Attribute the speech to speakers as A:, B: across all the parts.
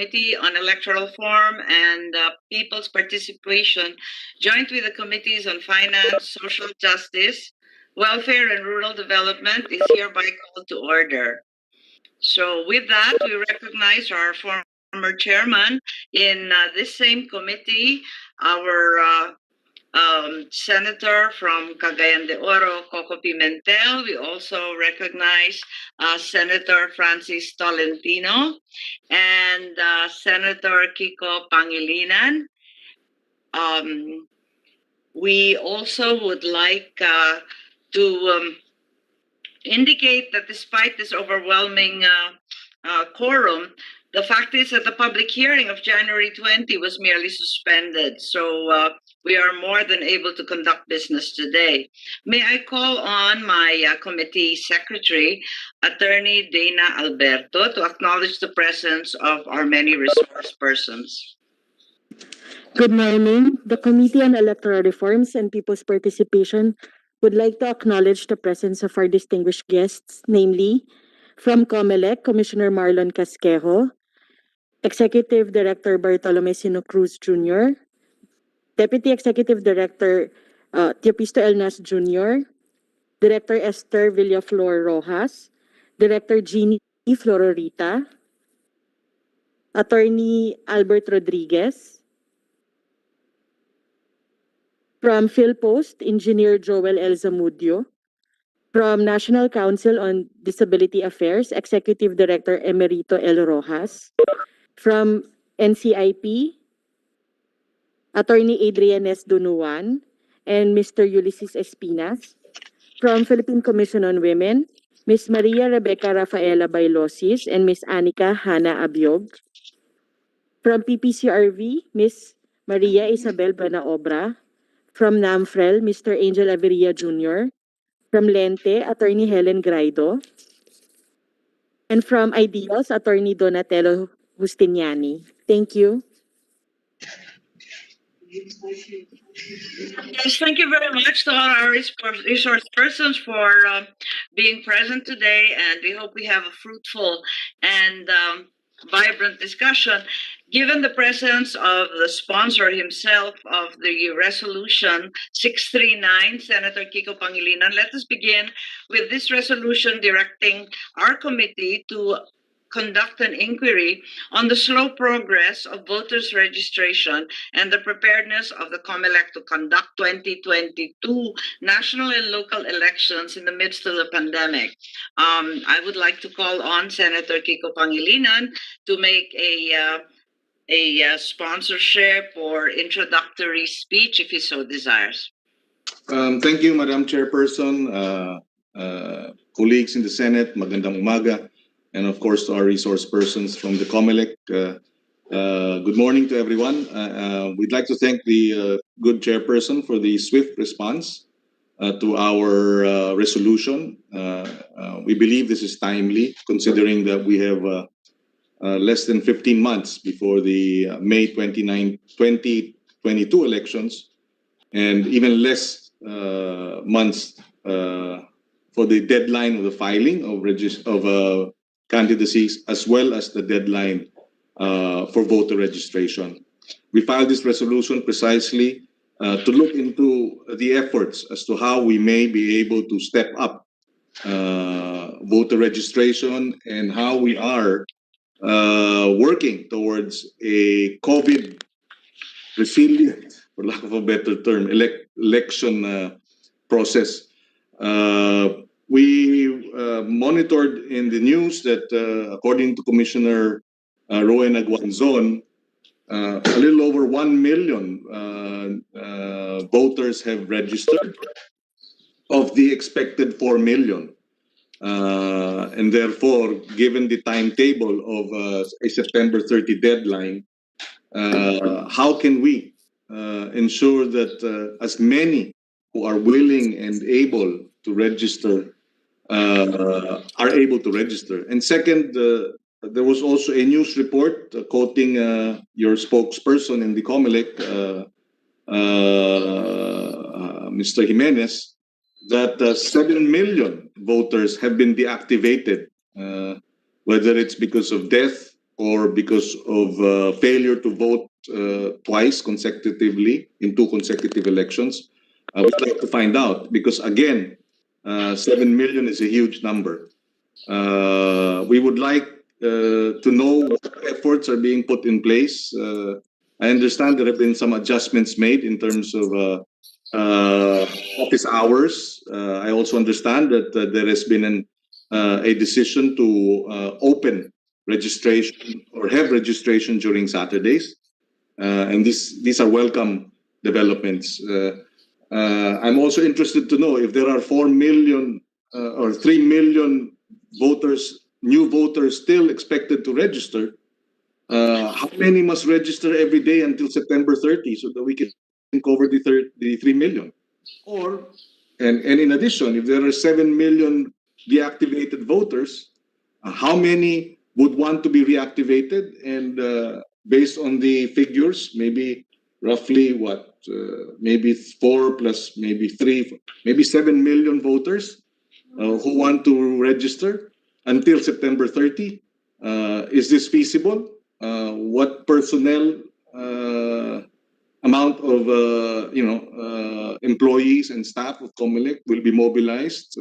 A: Committee on Electoral Reform and People's Participation, joined with the Committees on Finance, Social Justice, Welfare, and Rural Development, is hereby called to order. So with that, we recognize our former chairman in this same committee, our Senator from Cagayan de Oro, Coco Pimentel. We also recognize Senator Francis Tolentino and Senator Kiko Pangilinan. We also would like to indicate that despite this overwhelming quorum, the fact is that the public hearing of January 20 was merely suspended. So we are more than able to conduct business today. May I call on my committee secretary, Attorney Dana Alberto, to acknowledge the presence of our many resource persons.
B: Good morning. The Committee on Electoral Reforms and People's Participation would like to acknowledge the presence of our distinguished guests, namely, from COMELEC, Commissioner Marlon Casquejo, Executive Director Bartolome Sino Cruz Jr., Deputy Executive Director Teopisto Elnas Jr., Director Esther Villaflor Rojas, Director Jeannie Flororita, Attorney Albert Rodriguez, from PhilPost, Engineer Joel L. Zamudio, from National Council on Disability Affairs, Executive Director Emerito L. Rojas, from NCIP, Attorney Adrian S. Dunuan, and Mr. Ulysses Espinas, from Philippine Commission on Women, Ms. Maria Rebecca Rafaela Bailosis and Ms. Anika Hana Abiog, from PPCRV, Ms. Maria Isabel Banaobra, from NAMFREL, Mr. Angel Averia Jr., from Lente, Attorney Helen Graido, and from Ideals, Attorney Donatello Justiniani. Thank you.
A: Yes, thank you very much to all our resource persons for being present today, and we hope we have a fruitful and vibrant discussion. Given the presence of the sponsor himself of the resolution 639, Senator Kiko Pangilinan, let us begin with this resolution directing our committee to conduct an inquiry on the slow progress of voters' registration and the preparedness of the COMELEC to conduct 2022 national and local elections in the midst of the pandemic. I would like to call on Senator Kiko Pangilinan to make a sponsorship or introductory speech if he so desires.
C: Thank you, Madam Chairperson, colleagues in the Senate, magandang umaga, and of course to our resource persons from the COMELEC. Good morning to everyone. We'd like to thank the good chairperson for the swift response to our resolution. We believe this is timely, considering that we have less than 15 months before the May 29, 2022 elections, and even less months for the deadline of the filing of candidacies, as well as the deadline for voter registration. We filed this resolution precisely to look into the efforts as to how we may be able to step up voter registration and how we are working towards a COVID resilient, for lack of a better term, election process. We monitored in the news that according to Commissioner Rowan Aguanzon, a little over 1 million voters have registered of the expected 4 million. And therefore, given the timetable of a September 30 deadline, how can we ensure that as many who are willing and able to register are able to register? And second, there was also a news report quoting your spokesperson in the COMELEC, Mr. Jimenez, that 7 million voters have been deactivated, whether it's because of death or because of failure to vote twice consecutively in 2 consecutive elections. We'd like to find out because again, 7 million is a huge number. We would like to know what efforts are being put in place. I understand there have been some adjustments made in terms of office hours. I also understand that there has been a decision to open registration or have registration during Saturdays. And these are welcome developments. I'm also interested to know if there are 4 million or 3 million voters, new voters still expected to register. How many must register every day until September 30 so that we can cover the 3 million? Or, and in addition, if there are 7 million deactivated voters, how many would want to be reactivated? And based on the figures, maybe roughly what, maybe 4 plus maybe 3, maybe 7 million voters who want to register until September 30. Is this feasible? What personnel amount of employees and staff of COMELEC will be mobilized?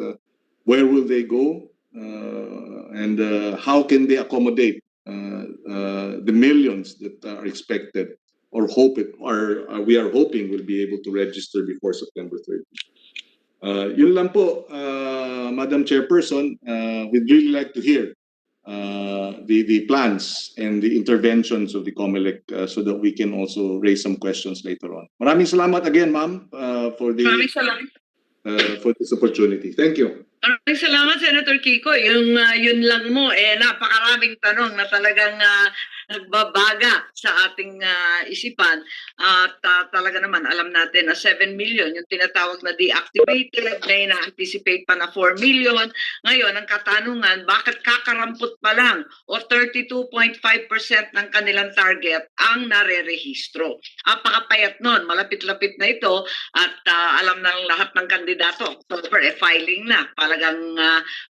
C: Where will they go? And how can they accommodate the millions that are expected or we are hoping will be able to register before September 30? Yun lang po, Madam Chairperson. We'd really like to hear the plans and the interventions of the COMELEC so that we can also raise some questions later on. Maraming salamat again, ma'am, for this opportunity. Thank you.
A: Maraming salamat, Senator Kiko. Yung yun lang mo, napakaraming tanong na talagang nagbabaga sa ating isipan. At talaga naman, alam natin na 7 million, yung tinatawag na deactivated, may na-anticipate pa na 4 million. Ngayon, ang katanungan, bakit kakarampot pa lang o 32.5% ng kanilang target ang nare-rehistro? Apakapayat nun, malapit-lapit na ito at alam na ng lahat ng kandidato. October, filing na.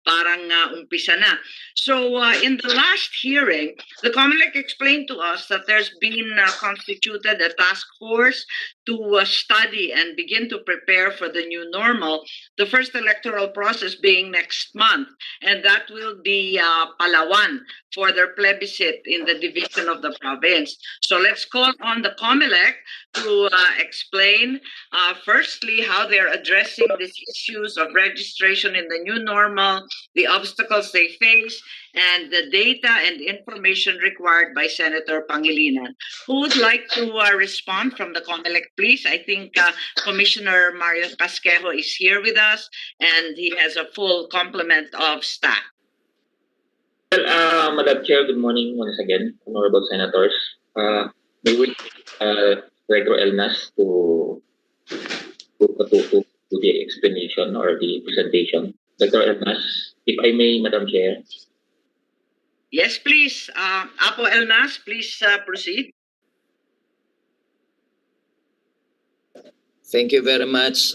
A: Parang umpisa na. So in the last hearing, the COMELEC explained to us that there's been constituted a task force to study and begin to prepare for the new normal, the first electoral process being next month. And that will be Palawan for their plebiscite in the division of the province. So let's call on the COMELEC to explain firstly how they're addressing these issues of registration in the new normal, the obstacles they face, and the data and information required by Senator Pangilinan. Who would like to respond from the COMELEC, please? I think Commissioner Mario Casquejo is here with us, and he has a full complement of staff.
D: Well, Madam Chair, good morning once again, honorable senators. We will Director Elnas to the explanation or the presentation. Director Elnas, if I may, Madam Chair.
A: Yes, please. Apo Elnas, please proceed.
E: Thank you very much,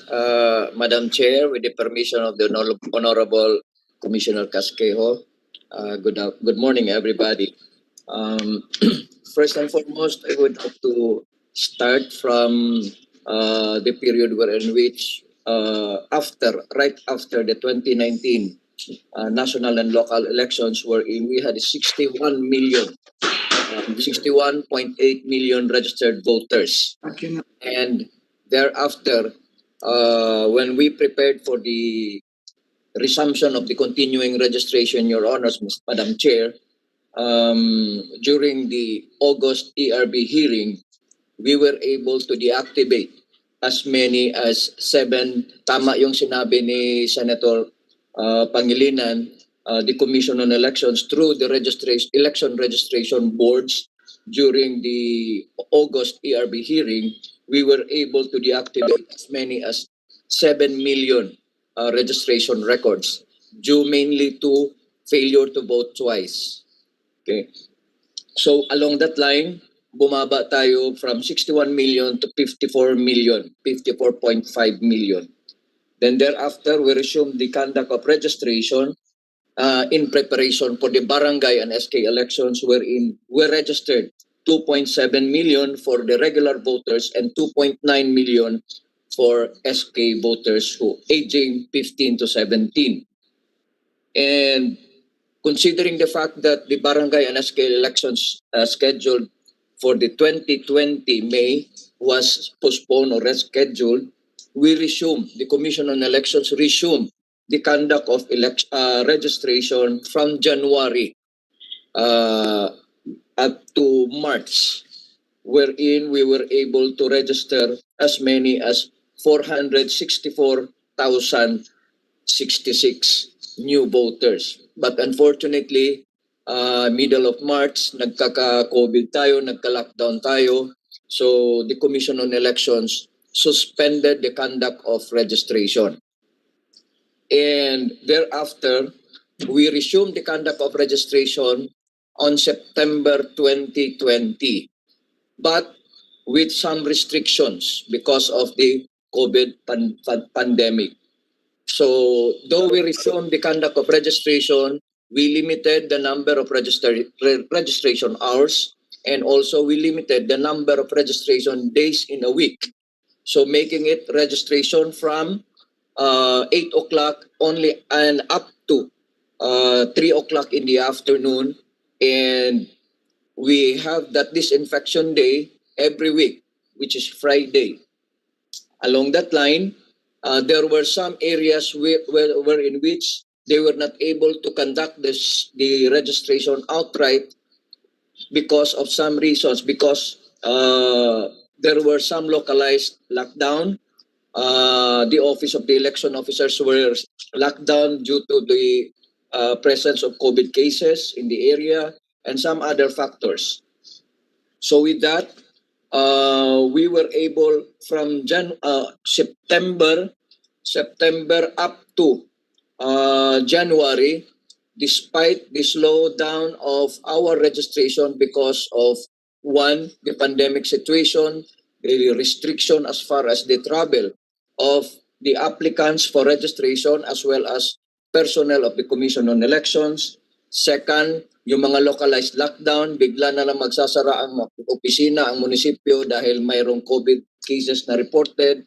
E: Madam Chair. With the permission of the Honorable Commissioner Casquejo, good morning, everybody. First and foremost, I would like to start from the period in which right after the 2019 national and local elections, wherein we had 61.8 million registered voters. And thereafter, when we prepared for the resumption of the continuing registration, Your Honors, Madam Chair, during the August ERB hearing, we were able to deactivate as many as 7, tama yung sinabi ni Senator Pangilinan, the Commission on Elections through the election registration boards during the August ERB hearing, we were able to deactivate as many as 7 million registration records, due mainly to failure to vote twice. Okay. So along that line, bumaba tayo from 61 million to 54 million, 54.5 million. Then thereafter, we resumed the conduct of registration in preparation for the barangay and SK elections, wherein were registered 2.7 million for the regular voters and 2.9 million for SK voters who aging 15 to 17. And considering the fact that the barangay and SK elections scheduled for the 2020 May was postponed or rescheduled, the Commission on Elections resumed the conduct of registration from January up to March, wherein we were able to register as many as 464,066 new voters. But unfortunately, middle of March, nagkaka-COVID tayo, nagka-lockdown tayo. So the Commission on Elections suspended the conduct of registration. And thereafter, we resumed the conduct of registration on September 2020, but with some restrictions because of the COVID pandemic. So though we resumed the conduct of registration, we limited the number of registration hours, and also we limited the number of registration days in a week. So making it registration from 8 o'clock only and up to 3 o'clock in the afternoon. And we have that disinfection day every week, which is Friday. Along that line, there were some areas where in which they were not able to conduct the registration outright because of some reasons, because there were some localized lockdown. The office of the election officers were locked down due to the presence of COVID cases in the area and some other factors. So with that, we were able from September up to January, despite the slowdown of our registration because of one, the pandemic situation, the restriction as far as the travel of the applicants for registration as well as personnel of the Commission on Elections. Second, yung mga localized lockdown, bigla na lang magsasara ang opisina, ang munisipyo dahil mayroong COVID cases na reported.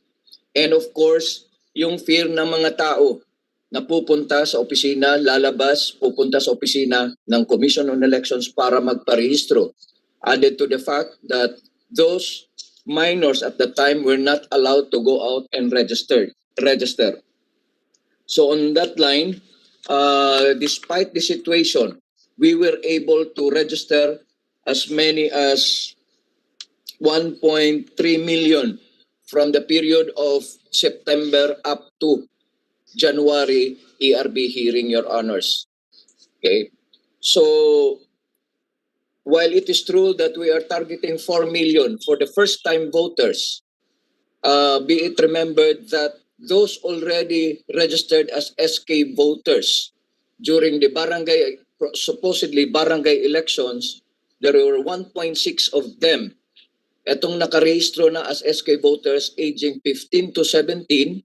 E: And of course, yung fear ng mga tao na pupunta sa opisina, lalabas, pupunta sa opisina ng Commission on Elections para magparehistro. Added to the fact that those minors at the time were not allowed to go out and register. So on that line, despite the situation, we were able to register as many as 1.3 million from the period of September up to January ERB hearing, Your Honors. Okay, so while it is true that we are targeting 4 million for the first-time voters, be it remembered that those already registered as SK voters during the supposedly barangay elections, there were 1.6 of them. Etong nakarehistro na as SK voters aging 15 to 17,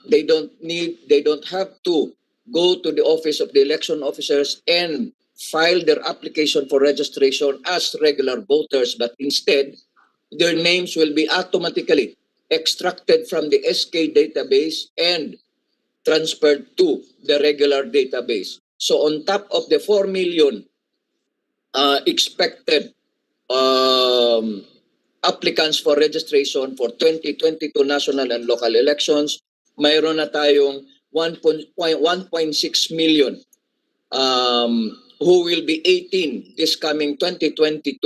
E: they don't have to go to the office of the election officers and file their application for registration as regular voters, but instead, their names will be automatically extracted from the SK database and transferred to the regular database. So on top of the 4 million expected applicants for registration for 2022 national and local elections, mayroon na tayong 1.6 million who will be 18 this coming 2022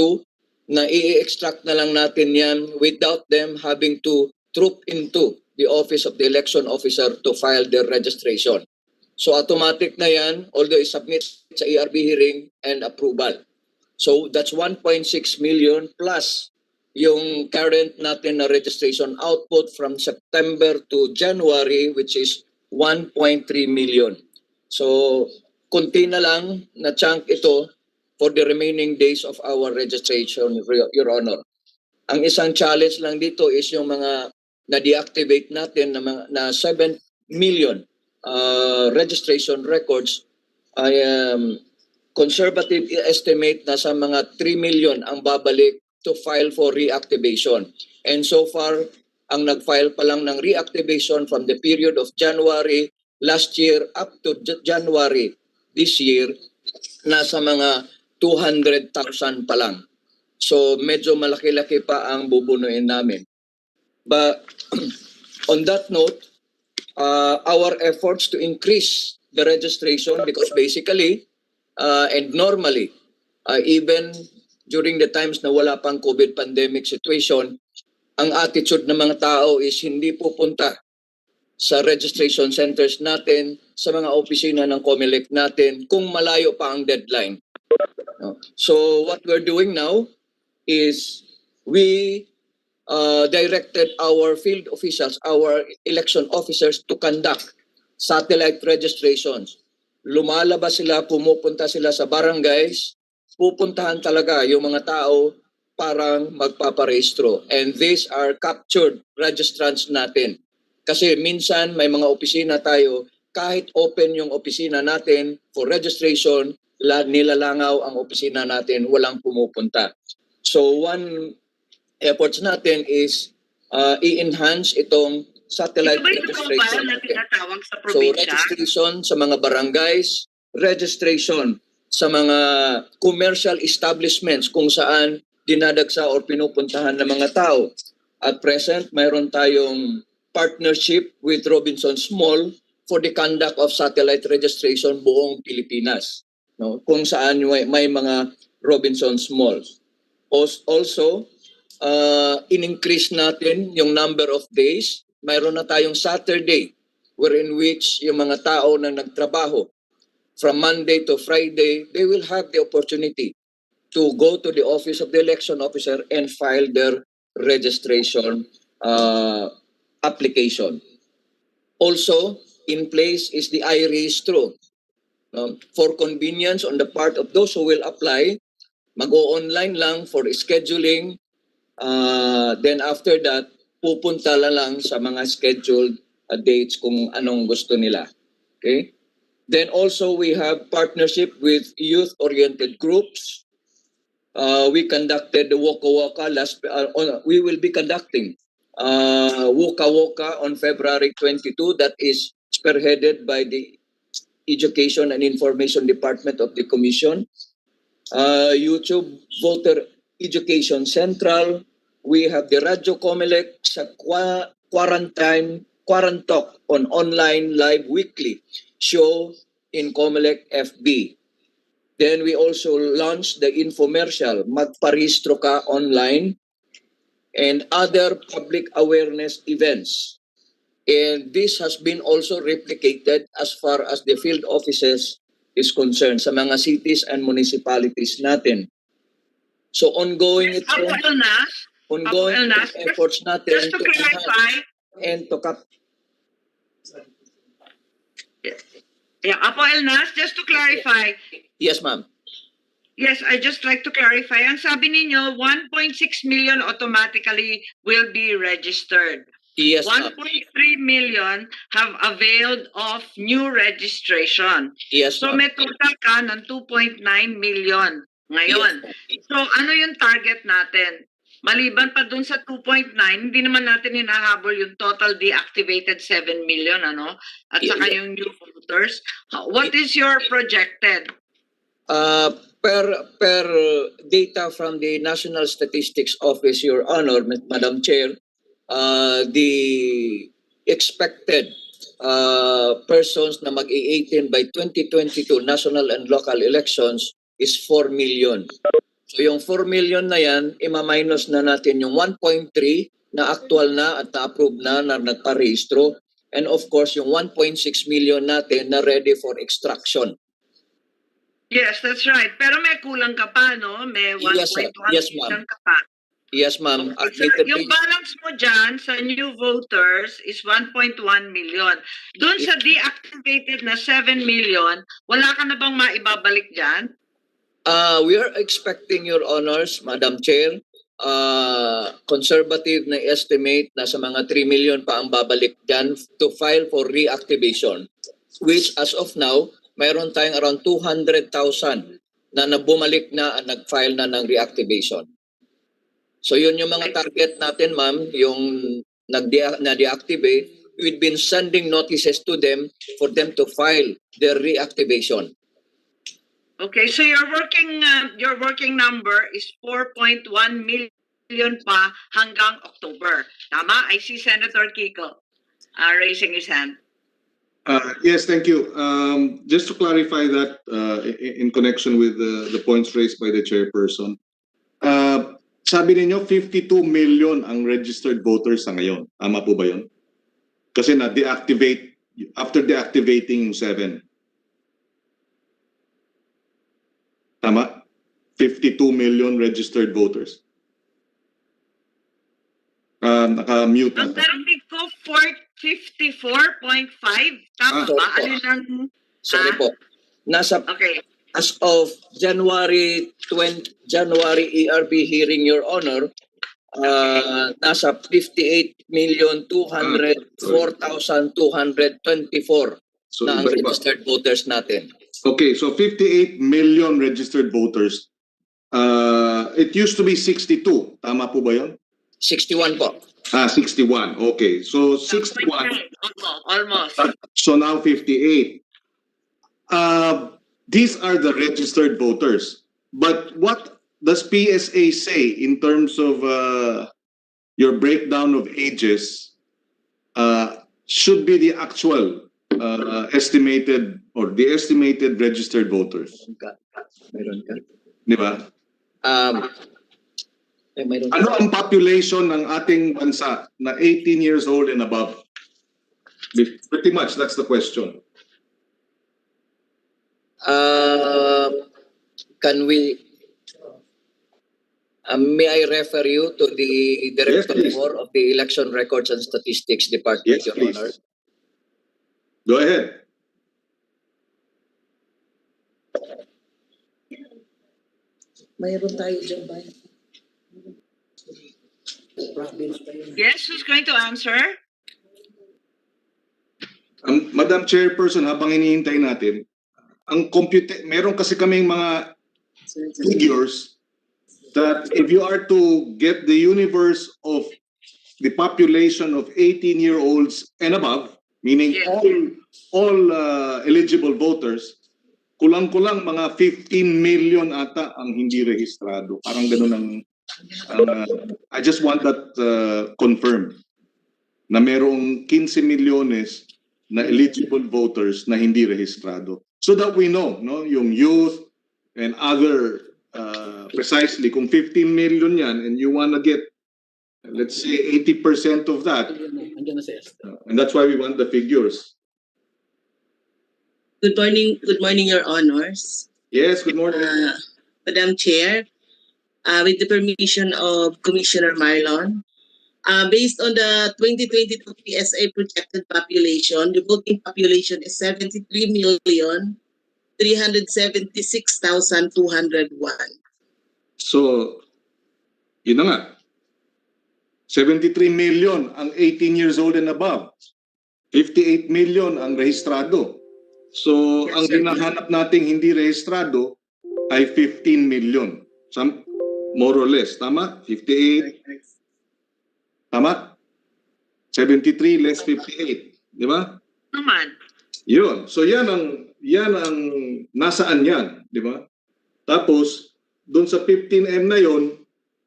E: na i-extract na lang natin yan without them having to troop into the office of the election officer to file their registration. So automatic na yan, although i-submit sa ERB hearing and approval. So that's 1.6 million plus yung current natin na registration output from September to January, which is 1.3 million. So kunti na lang na chunk ito for the remaining days of our registration, Your Honor. Ang isang challenge lang dito is yung mga na-deactivate natin na 7 million registration records, I conservative estimate na sa mga 3 million ang babalik to file for reactivation. And so far, ang nag-file pa lang ng reactivation from the period of January last year up to January this year, nasa mga 200,000 pa lang. So medyo malaki-laki pa ang bubunuin namin. But on that note, our efforts to increase the registration, because basically and normally, even during the times na wala pang COVID pandemic situation, ang attitude ng mga tao is hindi pupunta sa registration centers natin, sa mga opisina ng COMELEC natin, kung malayo pa ang deadline. No? So what we're doing now is we directed our field officials, our election officers to conduct satellite registrations. Lumalabas sila, pumupunta sila sa barangays, pupuntahan talaga yung mga tao parang magpaparehistro. And these are captured registrants natin. Kasi minsan may mga opisina tayo, kahit open yung opisina natin for registration, nilalangaw ang opisina natin, walang pumupunta. So one efforts natin is i-enhance itong satellite
A: Ito ba yung
E: registration
A: mobile na
E: natin.
A: tinatawag sa
E: So
A: probinsya?
E: registration sa mga barangays, registration sa mga commercial establishments kung saan dinadagsa or pinupuntahan ng mga tao. At present, mayroon tayong partnership with Robinsons Mall for the conduct of satellite registration buong Pilipinas. No? Kung saan may mga Robinsons Malls. Also, in-increase natin yung number of days. Mayroon na tayong Saturday wherein which yung mga tao na nagtrabaho from Monday to Friday, they will have the opportunity to go to the office of the election officer and file their registration application. Also, in place is the iRehistro. For convenience on the part of those who will apply, mag-o-online lang for scheduling. Then after that, pupunta lang sa mga scheduled dates kung anong gusto nila. Okay? Then also we have partnership with youth-oriented groups. We conducted the Woka Woka we will be conducting Woka Woka on February 22. That is spearheaded by the Education and Information Department of the Commission. YouTube Voter Education Central. We have the Radyo COMELEC sa Quarantalk on online live weekly show in COMELEC FB. Then we also launched the infomercial, magparehistro ka online, and other public awareness events. And this has been also replicated as far as the field offices is concerned sa mga cities and municipalities natin. So ongoing
A: Yes, Apo Elnas,
E: ongoing
A: Elnas,
E: efforts natin
A: just to
E: to enhance
A: clarify,
E: and to
A: Apo Elnas, just to clarify,
E: Yes, ma'am.
A: yes, I just like to clarify. Ang sabi ninyo, 1.6 million automatically will be registered.
E: Yes, ma'am.
A: 1.3 million have availed of new registration.
E: Yes,
A: So
E: ma'am.
A: may total ka ng 2.9 million ngayon. So ano yung target natin? Maliban pa dun sa 2.9, hindi naman natin hinahabol yung total deactivated 7 million, ano? At saka yung new voters. What is your projected?
E: Per data from the National Statistics Office, Your Honor, Madam Chair, the expected persons na mag-18 by 2022 national and local elections is 4 million. So yung 4 million na yan, ima-minus na natin yung 1.3 na actual na at na-approve na nagparehistro. And of course, yung 1.6 million natin na ready for extraction.
A: Yes, that's right. Pero may kulang ka pa, no? May 1.1
E: Yes, ma'am.
A: million ka pa.
E: Yes, ma'am.
A: So, yung balance mo dyan sa new voters is 1.1 million. Doon sa deactivated na 7 million, wala ka na bang maibabalik dyan?
E: We are expecting, Your Honors, Madam Chair, conservative na estimate na sa mga 3 million pa ang babalik dyan to file for reactivation. which as of now, mayroon tayong around 200,000 na nabumalik na at nag-file na ng reactivation. So yun yung mga target natin, ma'am, yung na-deactivate. We've been sending notices to them for them to file their reactivation.
A: Okay, so your working number is 4.1 million pa hanggang October. Tama? I see Senator Kiko raising his hand.
C: Yes, thank you. Just to clarify that in connection with the points raised by the chairperson, sabi ninyo 52 million ang registered voters sa ngayon. Tama po ba yun? Kasi na-deactivate, after deactivating yung 7. Tama? 52 million registered voters. Naka-mute
A: Ang
C: ata.
A: narinig ko 54.5. Tama
E: sorry
A: ba?
E: po.
A: Alin ang...
E: Sorry po. Nasa
A: Okay.
E: as of January ERB hearing, Your Honor, nasa 58,204,224
C: So,
E: na ang
C: iba-iba.
E: registered voters natin.
C: Okay, so 58 million registered voters. It used to be 62. Tama po ba yun?
E: 61 po.
C: 61. Okay, so 61.
A: Almost.
C: So now 58. These are the registered voters. But what does PSA say in terms of your breakdown of ages? Should be the actual estimated or the estimated registered voters.
E: Mayroon ka?
C: Di ba?
E: Mayroon ka.
C: Ano ang population ng ating bansa na 18 years old and above? Pretty much, that's the question.
E: Can we may I refer you to the Director
C: Yes, please.
E: of the Election Records and Statistics Department,
C: Yes,
E: Your
C: please.
E: Honor?
C: Go ahead.
E: Mayroon tayo dyan ba?
A: Yes, who's going to answer?
C: Madam Chairperson, habang hinihintay natin, meron kasi kaming mga figures that if you are to get the universe of the population of 18-year-olds and above, meaning
A: Yes.
C: all eligible voters, kulang-kulang mga 15 million ata ang hindi rehistrado. Parang ganun ang I just want that confirmed na merong 15 milyones na eligible voters na hindi rehistrado. So that we know, no, yung youth and other precisely kung 15 million yan and you want to get let's say 80% of that. And that's why we want the figures.
F: Good morning, Your Honors.
C: Yes, good morning.
F: Madam Chair, with the permission of Commissioner Marlon, based on the 2022 PSA projected population, the voting population is 73,376,201.
C: So, yun na nga. 73 million ang 18 years old and above. 58 million ang rehistrado. So,
F: Yes,
C: ang
F: sir.
C: hinahanap nating hindi rehistrado ay 15 million. More or less. Tama? 58. Tama? 73 less 58. Di ba?
A: Naman.
C: Yun. So, yan ang nasaan yan. Di ba? Tapos, dun sa 15M na yon,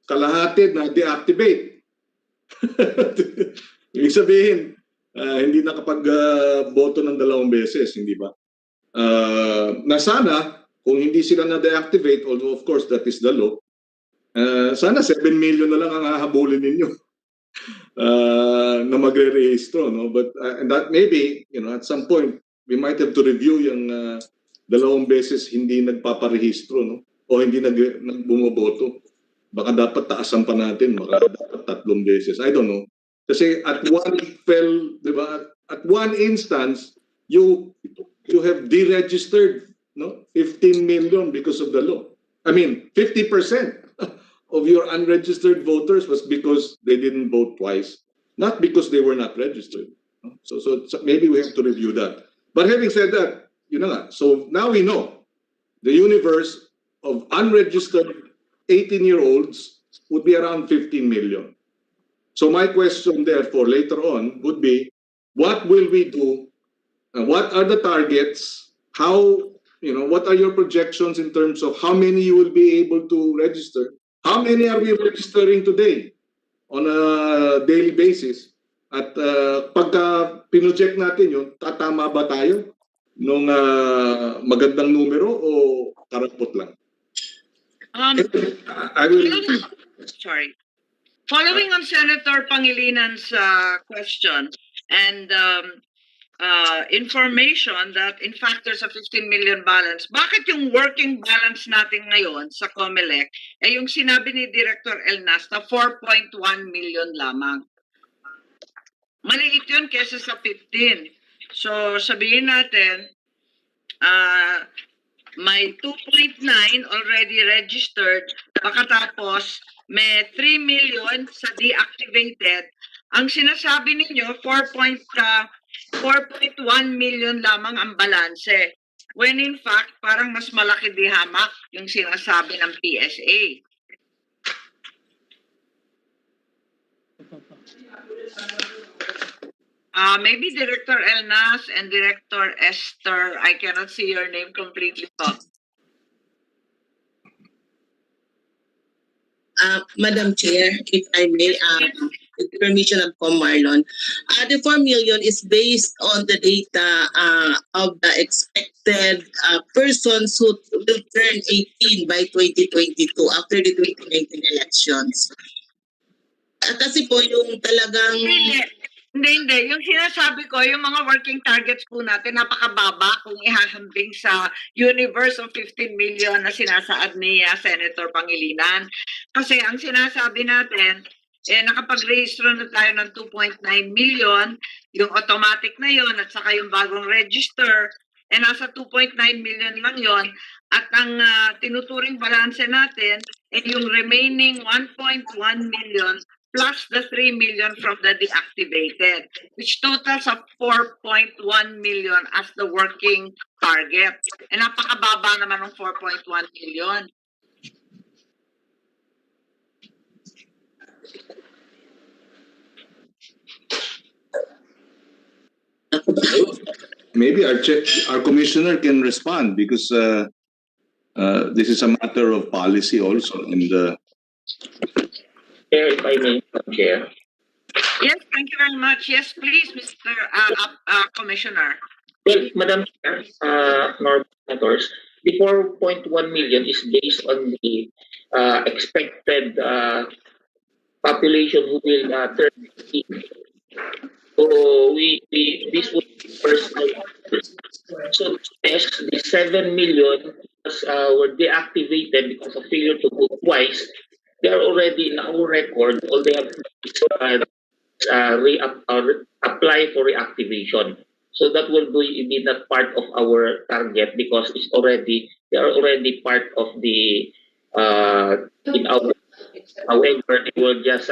C: kalahati na deactivate. Ibig sabihin, hindi nakapag-boto ng 2 beses, hindi ba? Na sana, kung hindi sila na-deactivate, although of course that is the law, sana 7 million na lang ang hahabulin ninyo na magre-rehistro, no? But and that maybe, at some point, we might have to review yung 2 beses hindi nagpaparehistro, no? O hindi nagbumoboto. Baka dapat taasan pa natin, baka dapat 3 beses. I don't know. Kasi at one instance, you have deregistered, no, 15 million because of the law. I mean, 50% of your unregistered voters was because they didn't vote twice, not because they were not registered. So maybe we have to review that. But having said that, yun na nga. So now we know the universe of unregistered 18-year-olds would be around 15 million. So my question therefore later on would be, what will we do? What are the targets? How, what are your projections in terms of how many you will be able to register? How many are we registering today on a daily basis? At pagka pinoject natin yun, tatama ba tayo nung magandang numero o karapot lang? I will...
A: Sorry. Following on Senator Pangilinan's question and information that in fact there's a 15 million balance, bakit yung working balance natin ngayon sa COMELEC ay yung sinabi ni Director Elnas na 4.1 million lamang? Maliit yun kesa sa 15. So sabihin natin, may 2.9 already registered, pagkatapos may 3 million sa deactivated. Ang sinasabi ninyo, 4.1 million lamang ang balanse. When in fact, parang mas malaki di hamak yung sinasabi ng PSA. Maybe Director Elnas and Director Esther, I cannot see your name completely.
F: Madam Chair, if I may, with the permission of Marlon, the 4 million is based on the data of the expected persons who will turn 18 by 2022 after the 2019 elections. Kasi po yung talagang...
A: Hindi. Yung sinasabi ko, yung mga working targets po natin, napakababa kung ihahambing sa universe of 15 million na sinasaad ni Senator Pangilinan. Kasi ang sinasabi natin, nakapag-rehistro na tayo ng 2.9 million, yung automatic na yon at saka yung bagong register, nasa 2.9 million lang yon. At ang tinuturing balance natin, yung remaining 1.1 million plus the 3 million from the deactivated, which totals of 4.1 million as the working target. Napakababa naman ng 4.1 million.
C: Maybe our commissioner can respond because this is a matter of policy also. And
D: Chair, if I may, Chair.
A: Yes, thank you very much. Yes, please, Mr. Commissioner.
D: Well, Madam Chair, Normal Senators, the 4.1 million is based on the expected population who will turn 18. So this would be personal. So yes, the 7 million were deactivated because of failure to vote twice. They are already in our record. All they have to do is apply for reactivation. So that will be not part of our target because they are already part of the in our. However, they were just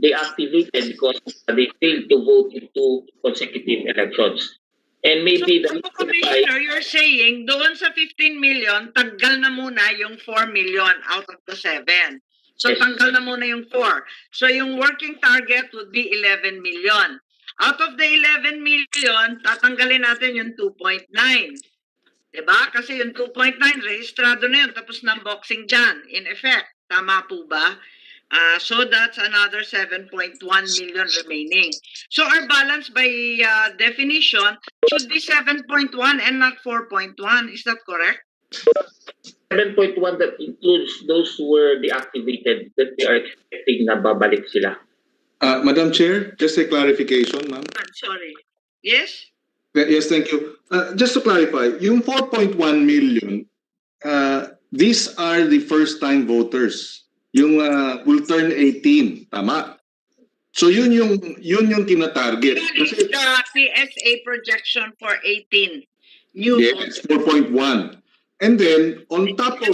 D: deactivated because they failed to vote in 2 consecutive elections. And maybe
A: So, Commissioner, you're saying doon sa 15 million, tanggal na muna yung 4 million out of the 7. So,
D: Yes.
A: tanggal na muna yung 4. So, yung working target would be 11 million. Out of the 11 million, tatanggalin natin yung 2.9. Diba? Kasi yung 2.9, rehistrado na yun. Tapos ng boxing dyan, in effect. Tama po ba? So that's another 7.1 million remaining. So our balance by definition should be 7.1 and not 4.1. Is that correct?
D: 7.1 that includes those who were deactivated that they are expecting na babalik sila.
C: Madam Chair, just a clarification, ma'am.
A: I'm sorry. Yes?
C: Yes, thank you. Just to clarify, yung 4.1 million, these are the first-time voters. Yung will turn 18, tama? So yun yung kina-target.
A: That is the PSA projection for 18. New
C: Yes, 4.1. And then, on top of,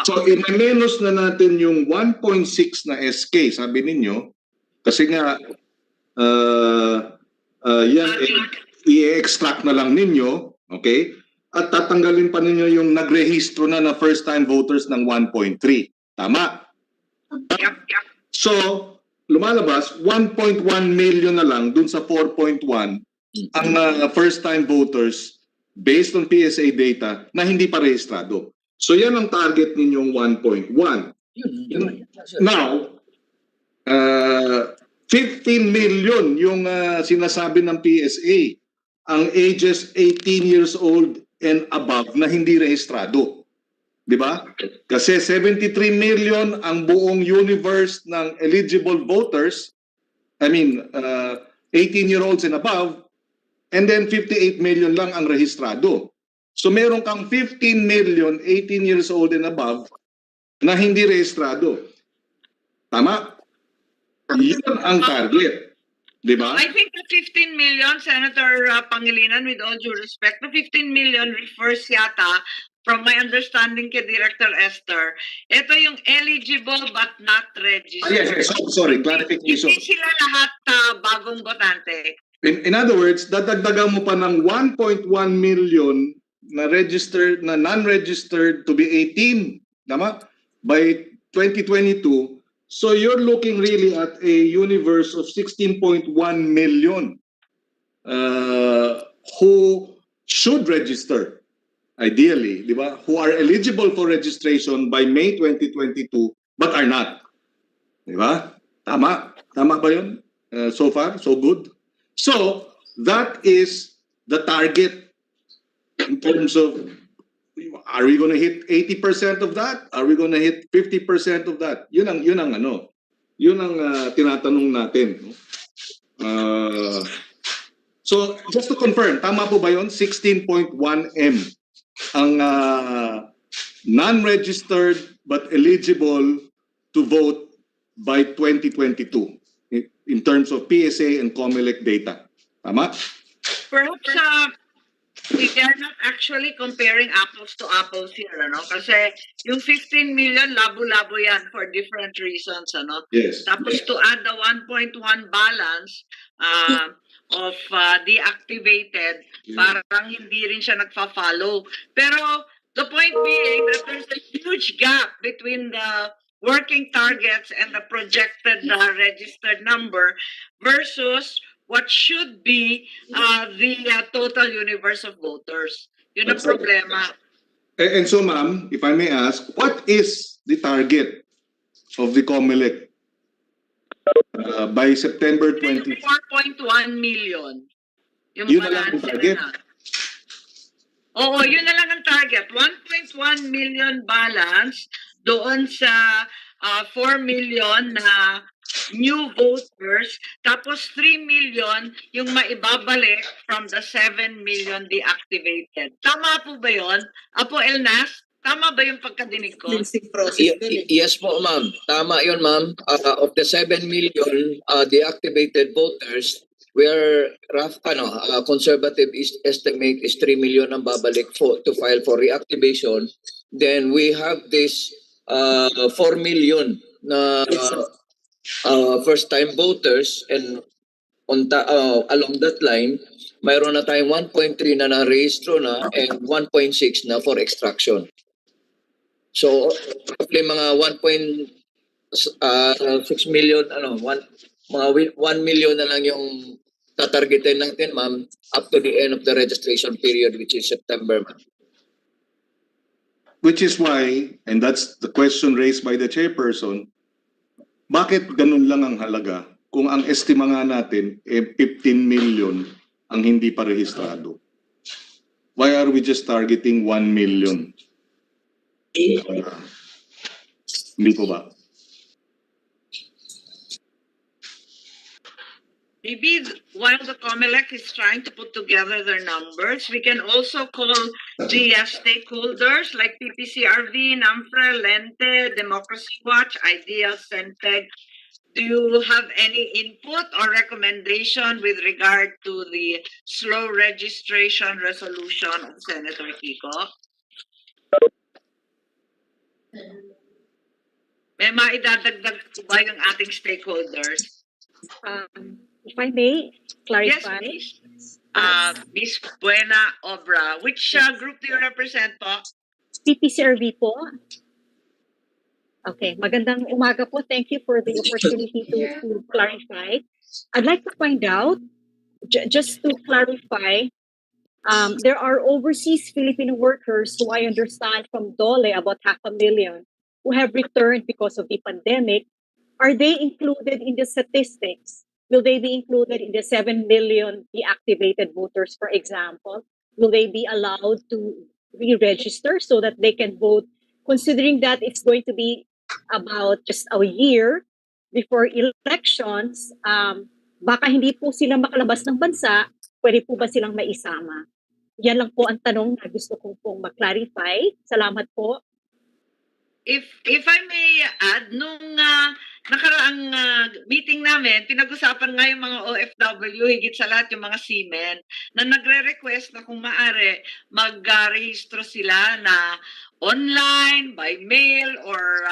C: so i-menos na natin yung 1.6 na SK, sabi ninyo, kasi nga, yan, i-extract na lang ninyo, okay? At tatanggalin pa ninyo yung nagrehistro na first-time voters ng 1.3. Tama? So, lumalabas, 1.1 million na lang dun sa 4.1 ang first-time voters based on PSA data na hindi pa rehistrado. So, yan ang target ninyong 1.1. Now, 15 million yung sinasabi ng PSA ang ages 18 years old and above na hindi rehistrado. Di ba? Kasi 73 million ang buong universe ng eligible voters, 18-year-olds and above, and then 58 million lang ang rehistrado. So meron kang 15 million 18 years old and above na hindi rehistrado. Tama? Yun ang target. Di ba?
A: I think the 15 million, Senator Pangilinan, with all due respect, the 15 million refers yata, from my understanding kay Director Esther, ito yung eligible but not registered.
C: Yes. Sorry, clarification.
A: Hindi sila lahat bagong botante.
C: In other words, dadagdagan mo pa ng 1.1 million na registered, na non-registered to be 18, tama? By 2022. So you're looking really at a universe of 16.1 million who should register, ideally, di ba? Who are eligible for registration by May 2022 but are not. Di ba? Tama? Tama ba yun? So far, so good? So, that is the target in terms of, are we going to hit 80% of that? Are we going to hit 50% of that? Yun ang tinatanong natin. So, just to confirm, tama po ba yun? 16.1 M ang non-registered but eligible to vote by 2022 in terms of PSA and COMELEC data. Tama?
A: Perhaps we are not actually comparing apples to apples here, ano? Kasi yung 15 million, labo-labo yan for different reasons, ano?
C: Yes.
A: Tapos to add the 1.1 balance of deactivated, parang hindi rin siya nagfa-follow. Pero the point being that there's a huge gap between the working targets and the projected registered number versus what should be the total universe of voters. Yun ang problema.
C: And so, ma'am, if I may ask, what is the target of the COMELEC by September 20?
A: 4.1 million. Yung
C: Yun na lang ang
A: balance
C: target?
A: na. Oo, yun na lang ang target. 1.1 million balance doon sa 4 million na new voters, tapos 3 million yung maibabalik from the 7 million deactivated. Tama po ba yun? Apo Elnas, tama ba yung pagkadinig ko?
E: Yes po, ma'am. Tama yun, ma'am. Of the 7 million deactivated voters, where conservative estimate is 3 million ang babalik to file for reactivation. Then we have this 4 million na first-time voters, and along that line, mayroon na tayong 1.3 na na-rehistro na and 1.6 na for extraction. So, roughly mga 1.6 million, mga 1 million na lang yung tatargetin natin, ma'am, up to the end of the registration period, which is September, ma'am.
C: Which is why, and that's the question raised by the chairperson, bakit ganun lang ang halaga kung ang estima nga natin 15 million ang hindi pa rehistrado? Why are we just targeting 1 million? Hindi po ba?
A: Maybe while the COMELEC is trying to put together their numbers, we can also call the stakeholders like PPCRV, NAMFRE, Lente, Democracy Watch, IDEA, CENTEG. Do you have any input or recommendation with regard to the slow registration resolution of Senator Kiko? May maidadagdag po ba yung ating stakeholders?
G: If I may
A: Yes,
G: clarify,
A: please. Miss Buena Obra. Which group do you represent po?
G: PPCRB po. Okay, magandang umaga po. Thank you for the opportunity to clarify. I'd like to find out, just to clarify, there are overseas Filipino workers who I understand from Dole, about 500,000, who have returned because of the pandemic. Are they included in the statistics? Will they be included in the 7 million deactivated voters, for example? Will they be allowed to re-register so that they can vote, considering that it's going to be about just a year before elections? Baka hindi po sila makalabas ng bansa, pwede po ba silang maisama? Yan lang po ang tanong na gusto kong pong ma-clarify. Salamat po.
A: If I may add, nung nakaraang meeting namin, pinag-usapan nga yung mga OFW, higit sa lahat yung mga seamen, na nagre-request na kung maaari mag-rehistro sila na online, by mail, or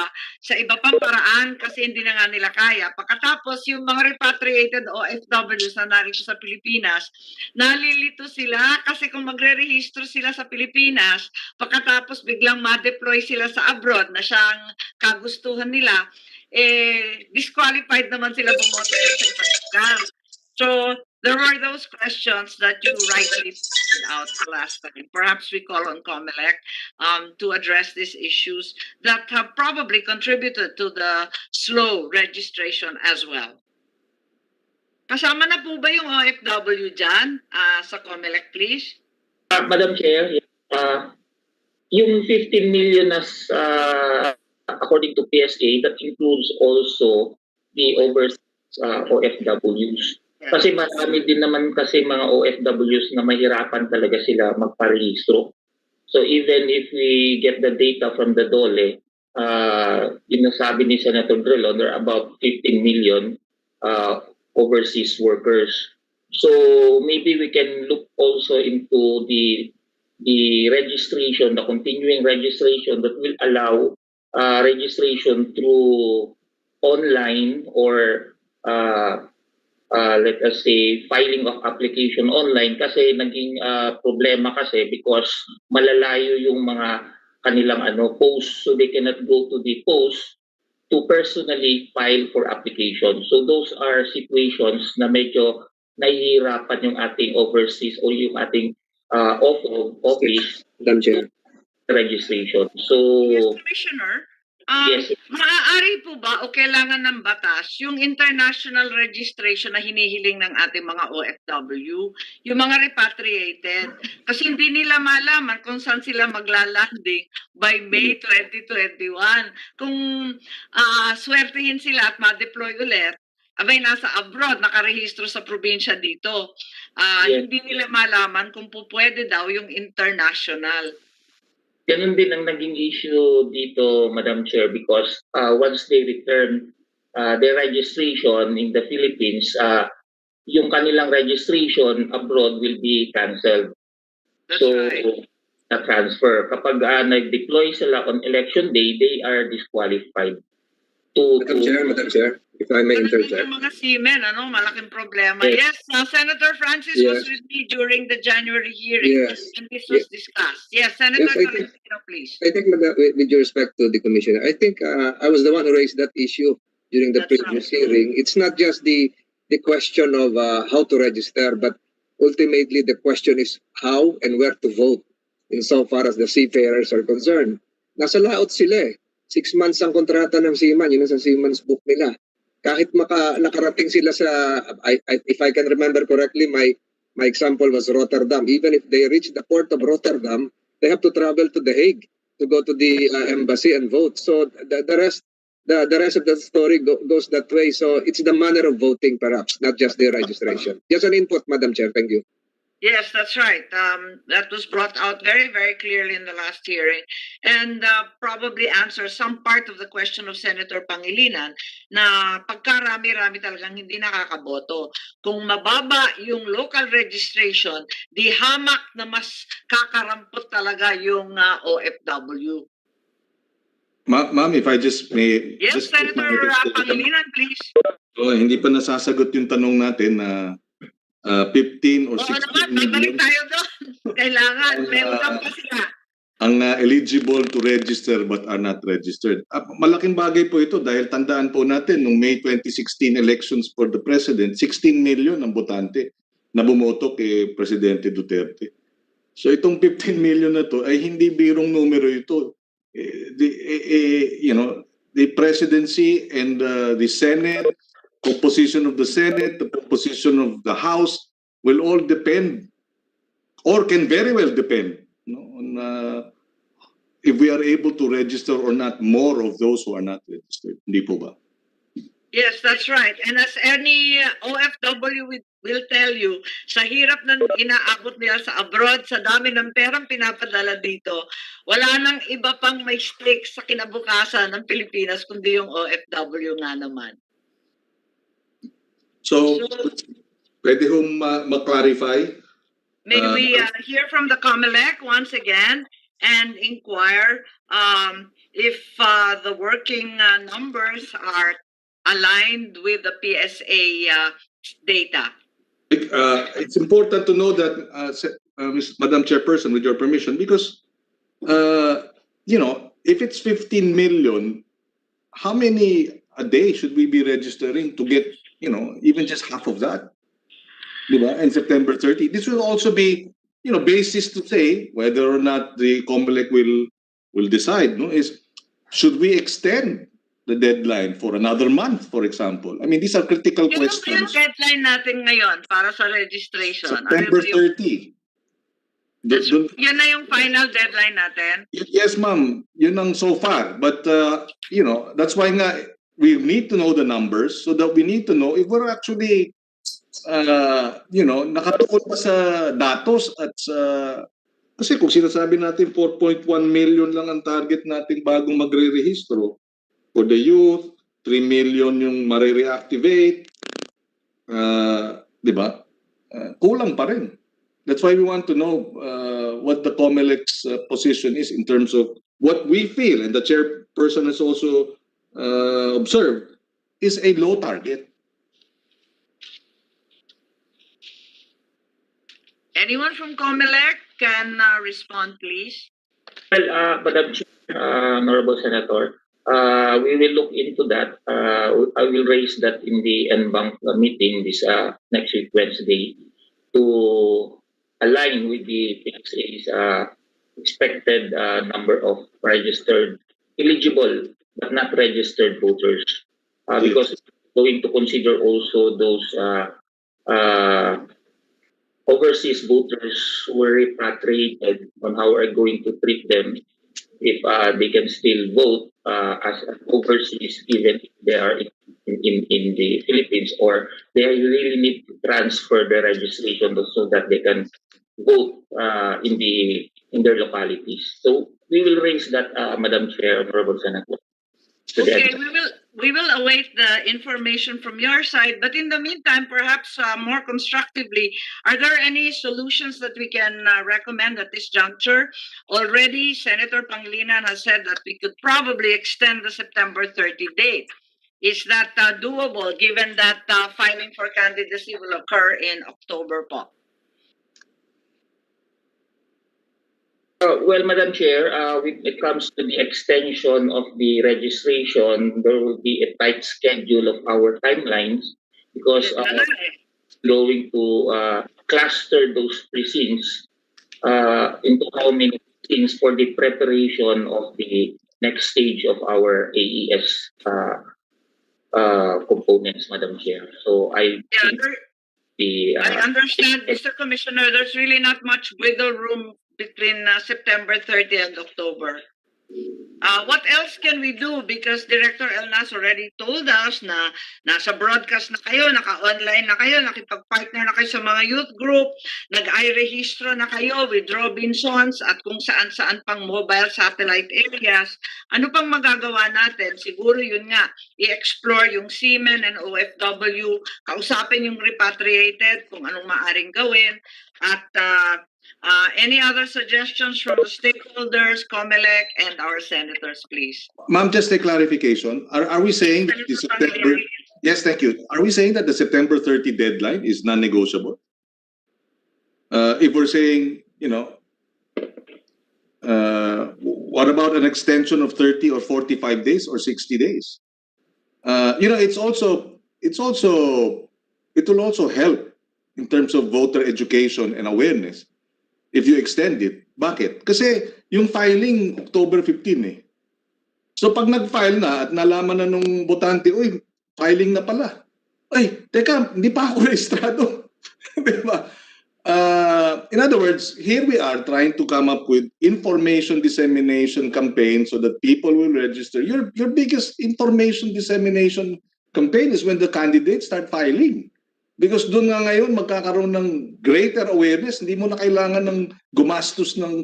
A: sa iba pang paraan kasi hindi na nga nila kaya. Pagkatapos, yung mga repatriated OFWs na narito sa Pilipinas, nalilito sila kasi kung magre-rehistro sila sa Pilipinas, pagkatapos biglang ma-deploy sila sa abroad na siyang kagustuhan nila, disqualified naman sila bumoto sa ibang lugar. So, there were those questions that you rightly pointed out last time. Perhaps we call on COMELEC to address these issues that have probably contributed to the slow registration as well. Kasama na po ba yung OFW dyan sa COMELEC, please?
D: Madam Chair, yung 15 million as according to PSA, that includes also the overseas OFWs. Kasi marami din naman kasi mga OFWs na mahirapan talaga sila magparehistro. So even if we get the data from the DOLE, sinasabi ni Senator Drillo, there are about 15 million overseas workers. So maybe we can look also into the registration, the continuing registration that will allow registration through online or let us say filing of application online, kasi naging problema kasi because malalayo yung mga kanilang post, so they cannot go to the post to personally file for application. So those are situations na medyo nahihirapan yung ating overseas o yung ating office registration. So
A: yes, Commissioner.
D: Yes.
A: Maaari po ba o kailangan ng batas yung international registration na hinihiling ng ating mga OFW, yung mga repatriated, kasi hindi nila malaman kung saan sila maglalanding by May 2021. Kung swertihin sila at ma-deploy ulit, abay nasa abroad, nakarehistro sa probinsya dito. Hindi nila malaman kung po pwede daw yung international.
D: Ganun din ang naging issue dito, Madam Chair, because once they return their registration in the Philippines, yung kanilang registration abroad will be cancelled.
A: That's right.
D: Na transfer. Kapag nag-deploy sila on election day, they are disqualified.
H: Madam Chair, if I may interject.
A: Yung mga seamen, malaking problema. Yes, Senator Francis was with me during the January hearing, and this was discussed. Yes, Senator Tolentino, please.
H: I think, with due respect to the Commissioner, I think I was the one who raised that issue during the previous hearing. It's not just the question of how to register, but ultimately the question is how and where to vote insofar as the seafarers are concerned. Nasa laot sila 6 months ang kontrata ng seaman, yun ang sa seaman's book nila. Kahit nakarating sila sa, if I can remember correctly, my example was Rotterdam. Even if they reach the port of Rotterdam, they have to travel to The Hague to go to the embassy and vote. So the rest of the story goes that way. So it's the manner of voting perhaps, not just the registration. Just an input, Madam Chair. Thank you.
A: Yes, that's right. That was brought out very, very clearly in the last hearing, and probably answers some part of the question of Senator Pangilinan na pagkarami-rami talagang hindi nakakaboto. Kung mababa yung local registration, di hamak na mas kakarampot talaga yung OFW.
C: Ma'am, if I just may...
A: Yes, Senator Pangilinan, please.
C: Hindi pa nasasagot yung tanong natin na 15 or
A: Oo
C: 16
A: naman,
C: million
A: babalik tayo doon. Kailangan, may utang pa sila.
C: ang eligible to register but are not registered. Malaking bagay po ito dahil tandaan po natin nung May 2016 elections for the president, 16 million ang botante na bumoto kay Presidente Duterte. So itong 15 million na to ay hindi birong numero ito. The presidency and the Senate, composition of the Senate, the composition of the House will all depend or can very well depend on if we are able to register or not more of those who are not registered. Hindi po ba?
A: Yes, that's right. And as any OFW will tell you, sa hirap na inaabot nila sa abroad, sa dami ng perang pinapadala dito, wala nang iba pang may stake sa kinabukasan ng Pilipinas kundi yung OFW nga naman.
C: So, pwede hong ma-clarify?
A: May we hear from the COMELEC once again and inquire if the working numbers are aligned with the PSA data.
C: It's important to know that, Madam Chairperson, with your permission, because, if it's 15 million, how many a day should we be registering to get, even just half of that? Diba? And September 30. This will also be, basis to say whether or not the COMELEC will decide, is should we extend the deadline for another month, for example? I mean, these are critical questions.
A: Yung deadline natin ngayon para sa registration?
C: September 30.
A: Yun na yung final deadline natin?
C: Yes, ma'am. Yun ang so far. But, that's why nga, we need to know the numbers so that we need to know if we're actually, nakatuon pa sa datos at sa... Kasi kung sinasabi natin 4.1 million lang ang target natin bagong magre-rehistro, for the youth, 3 million yung mare-reactivate, di ba? Kulang pa rin. That's why we want to know what the COMELEC's position is in terms of what we feel, and the chairperson has also observed, is a low target.
A: Anyone from COMELEC can respond, please?
D: Well, Madam Chair, Honorable Senator, we will look into that. I will raise that in the NBank meeting this next week, Wednesday, to align with the PXA's expected number of registered, eligible but not registered voters. Because it's going to consider also those overseas voters who were repatriated, on how we're going to treat them if they can still vote as overseas, even if they are in the Philippines, or they really need to transfer their registration so that they can vote in their localities. So we will raise that, Madam Chair, Honorable Senator.
A: Okay, we will await the information from your side. But in the meantime, perhaps more constructively, are there any solutions that we can recommend at this juncture? Already, Senator Pangilinan has said that we could probably extend the September 30 date. Is that doable given that filing for candidacy will occur in October po?
D: Well, Madam Chair, when it comes to the extension of the registration, there will be a tight schedule of our timelines because going to cluster those precincts into how many precincts for the preparation of the next stage of our AES components, Madam Chair. So I
A: understand, Mr. Commissioner, there's really not much wiggle room between September 30 and October. What else can we do? Because Director Elnas already told us na nasa broadcast na kayo, naka-online na kayo, nakipag-partner na kayo sa mga youth group, nag-i-rehistro na kayo with Robinsons at kung saan-saan pang mobile satellite areas. Ano pang magagawa natin? Siguro yun nga, i-explore yung seamen and OFW, kausapin yung repatriated, kung anong maaring gawin, at any other suggestions from the stakeholders, COMELEC, and our senators, please?
C: Ma'am, just a clarification. Are we saying that the September... Yes, thank you. Are we saying that the September 30 deadline is non-negotiable? If we're saying, what about an extension of 30 or 45 days or 60 days? It will also help in terms of voter education and awareness if you extend it. Bakit? Kasi yung filing October 15 eh. So pag nag-file na at nalaman na nung botante, uy, filing na pala. Ay, teka, hindi pa ako rehistrado. Diba? In other words, here we are trying to come up with information dissemination campaign so that people will register. Your biggest information dissemination campaign is when the candidates start filing. Because doon nga ngayon magkakaroon ng greater awareness, hindi mo na kailangan ng gumastos ng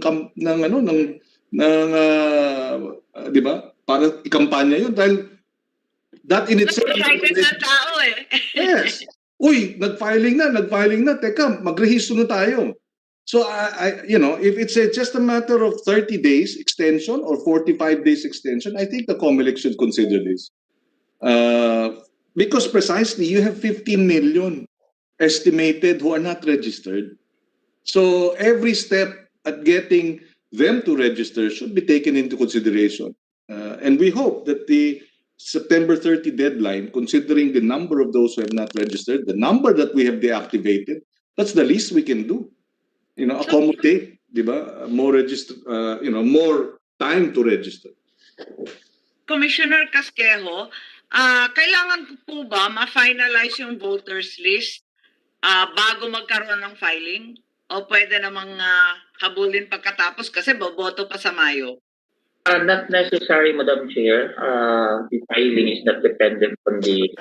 C: 'di ba? Para ikampanya 'yun dahil that in itself.
A: Excited na tao eh.
C: Yes. Uy, nag-filing na. Teka, magrehistro na tayo. So, if it's just a matter of 30 days extension or 45 days extension, I think the COMELEC should consider this. Because precisely, you have 15 million estimated who are not registered. So, every step at getting them to register should be taken into consideration. And we hope that the September 30 deadline, considering the number of those who have not registered, the number that we have deactivated, that's the least we can do. Accommodate, di ba? More time to register.
A: Commissioner Casquejo, kailangan po ba ma-finalize yung voters list bago magkaroon ng filing? O pwede namang habulin pagkatapos kasi boboto pa sa Mayo?
D: Not necessary, Madam Chair. The filing is not dependent on the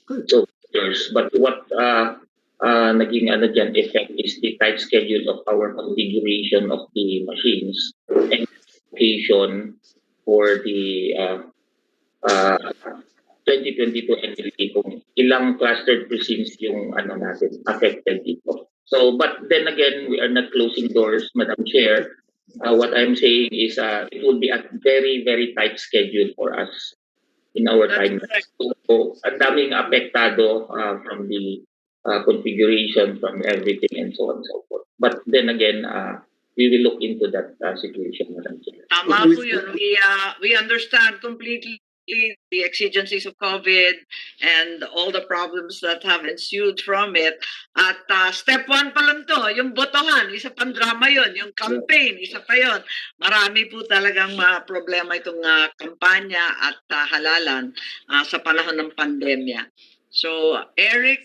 D: voters. But what naging effect is the tight schedule of our configuration of the machines and location for the 2022 NLP kung ilang clustered precincts yung natin affected dito. So, but then again, we are not closing doors, Madam Chair. What I'm saying is it will be a very, very tight schedule for us in our time. So, ang daming apektado from the configuration, from everything, and so on and so forth. But then again, we will look into that situation, Madam Chair.
A: Tama po yun. We understand completely the exigencies of COVID and all the problems that have ensued from it. At step 1 pa lang to, yung botohan, isa pang drama yun. Yung campaign, isa pa yun. Marami po talagang problema itong kampanya at halalan sa panahon ng pandemya. So, Eric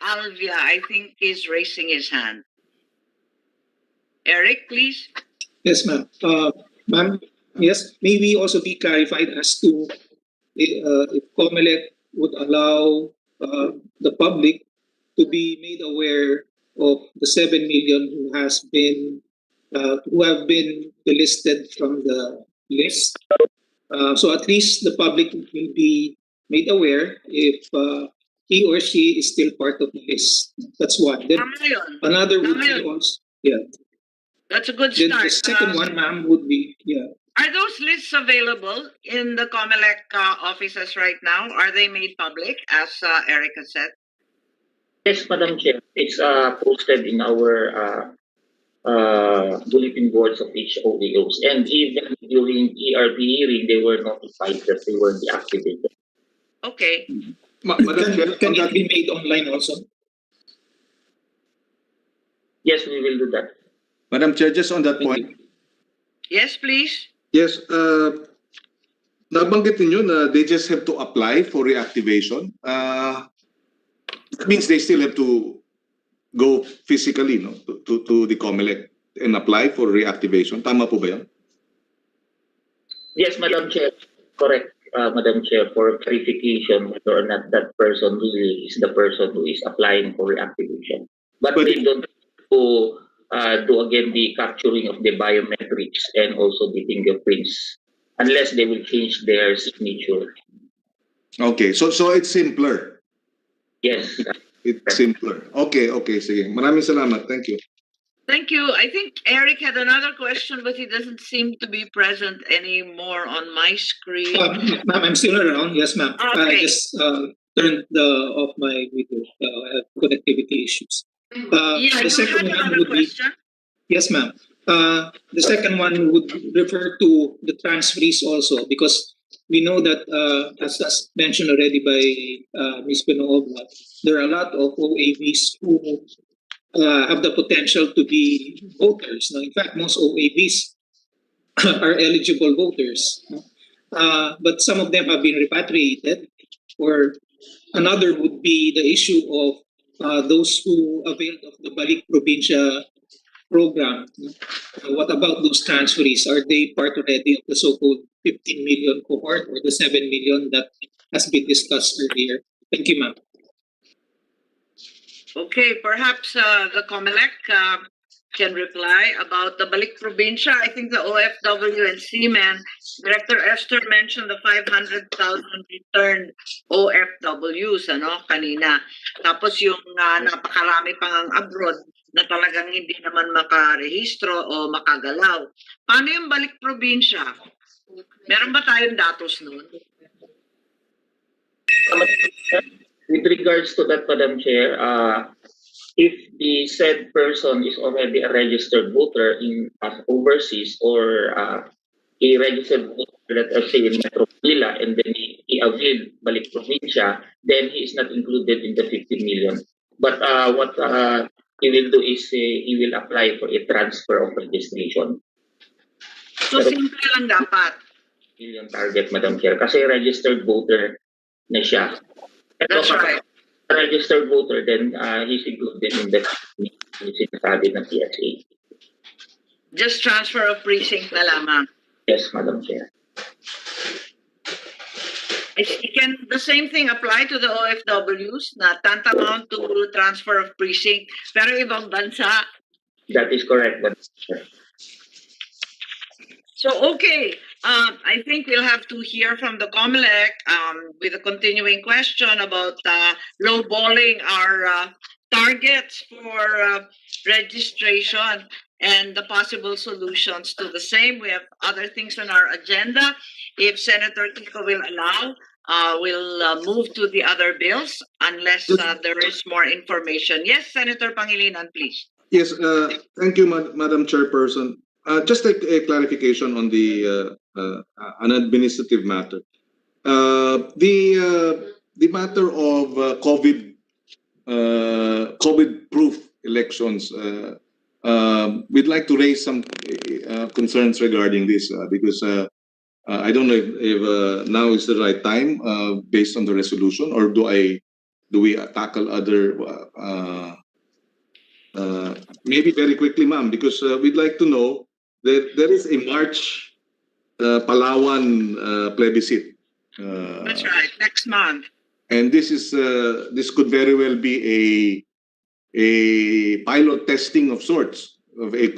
A: Alvia, I think, is raising his hand. Eric, please.
I: Yes, ma'am. Ma'am, yes, may we also be clarified as to if COMELEC would allow the public to be made aware of the 7 million who have been delisted from the list. So at least the public will be made aware if he or she is still part of the list. That's one. Then another would be also, yeah.
A: That's a good
I: Then
A: start.
I: the second one, ma'am, would be, yeah.
A: Are those lists available in the COMELEC offices right now? Are they made public, as Eric has said?
D: Yes, Madam Chair. It's posted in our bulletin boards of each OEOs. And even during ERB hearing, they were notified that they were deactivated.
A: Okay.
I: Can it be made online also?
D: Yes, we will do that.
C: Madam Chair, just on that point.
A: Yes, please.
C: Yes, nabanggit ninyo na they just have to apply for reactivation. It means they still have to go physically, no, to the COMELEC and apply for reactivation. Tama po ba yan?
D: Yes, Madam Chair. Correct, Madam Chair, for verification whether or not that person really is the person who is applying for reactivation. But they don't do again the capturing of the biometrics and also the fingerprints unless they will change their signature.
C: Okay, so it's simpler.
D: Yes.
C: It's simpler. Okay, sige. Maraming salamat. Thank you.
A: Thank you. I think Eric had another question, but he doesn't seem to be present anymore on my screen.
I: Ma'am, I'm still around. Yes, ma'am.
A: Okay.
I: I just turned off my video. I have connectivity issues.
A: Yeah,
I: The
A: you
I: second
A: had
I: one
A: another
I: would be,
A: question?
I: yes, ma'am. The second one would refer to the transferees also, because we know that, as mentioned already by Ms. Pinoobla, there are a lot of OAVs who have the potential to be voters. No? In fact, most OAVs are eligible voters. No? But some of them have been repatriated, or another would be the issue of those who availed of the Balik Probinsya program. What about those transferees? Are they part already of the so-called 15 million cohort or the 7 million that has been discussed earlier? Thank you, ma'am.
A: Okay, perhaps the COMELEC can reply about the Balik Probinsya. I think the OFW and Seamen, Director Esther mentioned the 500,000 returned OFWs, ano, kanina. Tapos yung napakarami pang abroad na talagang hindi naman makarehistro o makagalaw. Paano yung Balik Probinsya? Meron ba tayong datos nun?
D: With regards to that, Madam Chair, if the said person is already a registered voter in overseas or a registered voter, let us say in Metro Manila, and then he availed Balik Provincia, then he is not included in the 15 million. But what he will do is he will apply for a transfer of registration.
A: So simple lang dapat.
D: Million target, Madam Chair, kasi registered voter na siya.
A: That's right.
D: Registered voter, then he's included in the sinasabi ng PSA.
A: Just transfer of precinct na lamang.
D: Yes, Madam Chair.
A: Can the same thing apply to the OFWs na tantamount to transfer of precinct pero ibang bansa?
D: That is correct, Madam Chair.
A: So, okay, I think we'll have to hear from the COMELEC with a continuing question about lowballing our targets for registration and the possible solutions to the same. We have other things on our agenda. If Senator Kiko will allow, we'll move to the other bills unless there is more information. Yes, Senator Pangilinan, please.
C: Yes, thank you, Madam Chairperson. Just a clarification on the an administrative matter. The matter of COVID-proof elections. We'd like to raise some concerns regarding this because I don't know if now is the right time based on the resolution, or do we tackle other maybe very quickly, ma'am, because we'd like to know that there is a March Palawan plebiscite.
A: That's right, next month.
C: And this could very well be a pilot testing of sorts of a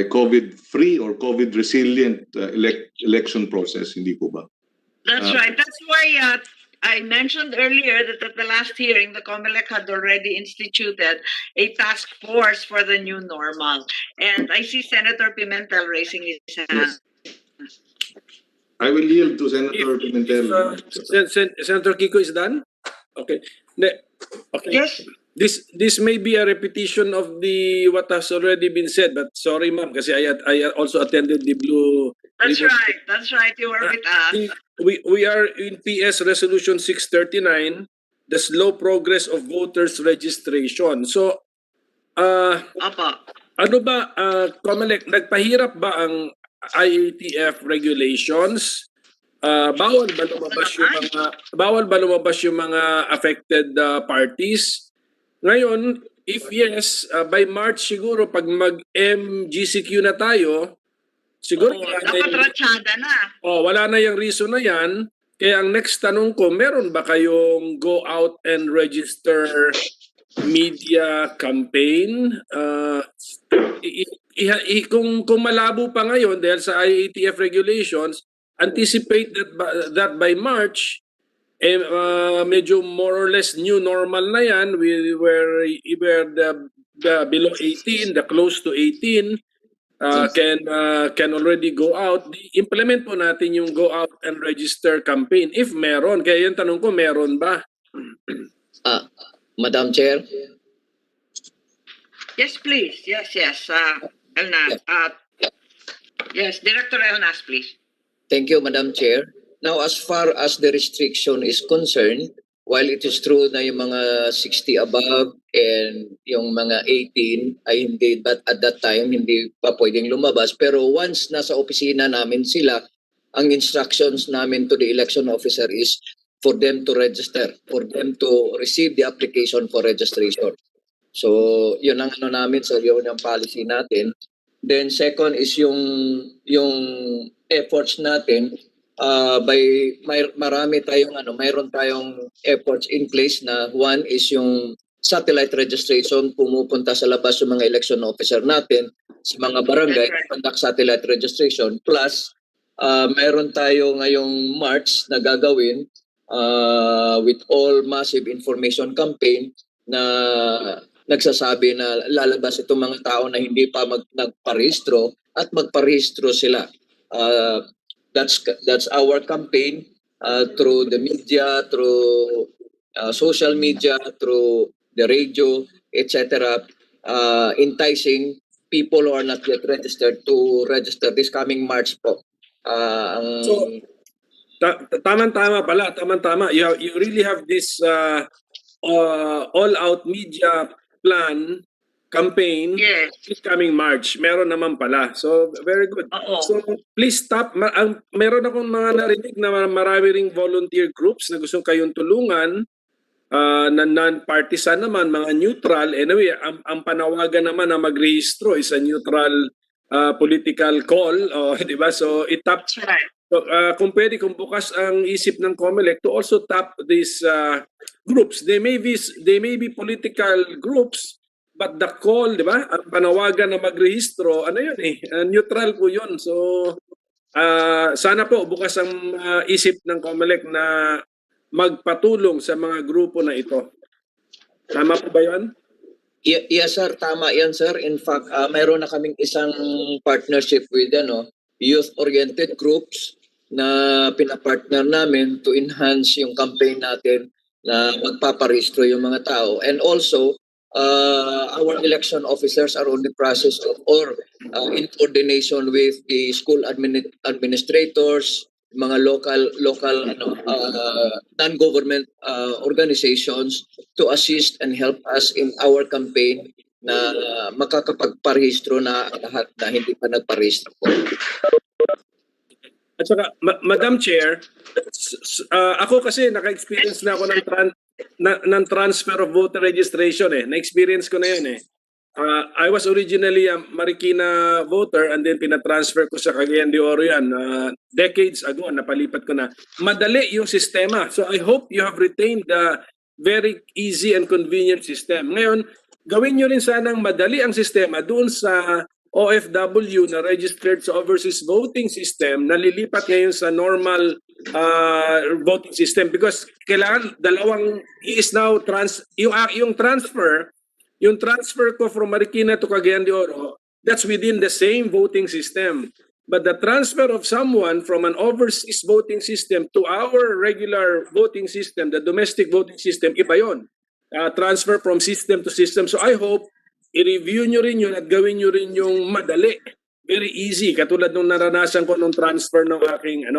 C: COVID-free or COVID-resilient election process, hindi po ba?
A: That's right. That's why I mentioned earlier that at the last hearing, the COMELEC had already instituted a task force for the new normal. And I see Senator Pimentel raising his hand.
C: I will yield to Senator Pimentel.
J: Senator Kiko is done? Okay. Okay.
A: Yes.
J: This may be a repetition of what has already been said, but sorry, ma'am, because I also attended the Blue.
A: That's right. That's right. You were with us.
J: We are in PS Resolution 639, the slow progress of voters registration. So, ano ba, COMELEC, nagpahirap ba ang IATF regulations? Bawal ba lumabas yung mga affected parties? Ngayon, if yes, by March siguro pag mag-MGCQ na tayo, siguro wala na yung reason na yan. Kaya ang next tanong ko, meron ba kayong go out and register media campaign? Kung malabo pa ngayon dahil sa IATF regulations, anticipate that by March, medyo more or less new normal na yan. Where the below 18, the close to 18, can already go out. Implement po natin yung go out and register campaign if meron. Kaya yung tanong ko, meron ba?
E: Madam Chair.
A: Yes, please. Yes. Elna. Yes, Director Leonas, please.
E: Thank you, Madam Chair. Now, as far as the restriction is concerned, while it is true na yung mga 60 above and yung mga 18 ay hindi, but at that time, hindi pa pwedeng lumabas. Pero once nasa opisina namin sila, ang instructions namin to the election officer is for them to register, for them to receive the application for registration. So, yun ang ano namin, so yun ang policy natin. Then second is yung efforts natin mayroon tayong efforts in place na one is yung satellite registration, pumupunta sa labas yung mga election officer natin sa mga barangay, conduct satellite registration, plus mayroon tayo ngayong March na gagawin with all massive information campaign na nagsasabi na lalabas itong mga tao na hindi pa nagparehistro at magparehistro sila. That's our campaign through the media, through social media, through the radio, etc. Enticing people who are not yet registered to register this coming March po.
J: So, tama. You really have this all-out media plan campaign this coming March. Meron naman pala. So, very good. So, please stop. Meron akong mga narinig na marami ring volunteer groups na gusto kayong tulungan na non-partisan naman, mga neutral. Anyway, ang panawagan naman na magrehistro is a neutral political call. Di ba? So, itap.
A: Right.
J: So, kung bukas ang isip ng COMELEC to also tap these groups. They may be political groups, but the call, di ba? Ang panawagan na magrehistro, neutral po yun. So, sana po bukas ang isip ng COMELEC na magpatulong sa mga grupo na ito. Tama po ba yun?
E: Yes, sir. Tama yan, sir. In fact, mayroon na kaming isang partnership with youth-oriented groups na pinapartner namin to enhance yung campaign natin na magpaparehistro yung mga tao. And also, our election officers are on the process of, or in coordination with the school administrators, mga local non-government organizations to assist and help us in our campaign na makakapagparehistro na lahat na hindi pa nagparehistro po.
J: At saka, Madam Chair, ako kasi naka-experience na ako ng transfer of voter registration Na-experience ko na yun I was originally a Marikina voter and then pinatransfer ko sa Cagayan de Oro yan. Decades ago, napalipat ko na. Madali yung sistema. So I hope you have retained the very easy and convenient system. Ngayon, gawin nyo rin sanang madali ang sistema doon sa OFW na registered sa overseas voting system na lilipat ngayon sa normal voting system because kailangan is now yung transfer ko from Marikina to Cagayan de Oro, that's within the same voting system. But the transfer of someone from an overseas voting system to our regular voting system, the domestic voting system, iba yun. Transfer from system to system. So I hope i-review nyo rin yun at gawin nyo rin yung madali. Very easy. Katulad nung naranasan ko nung transfer ng aking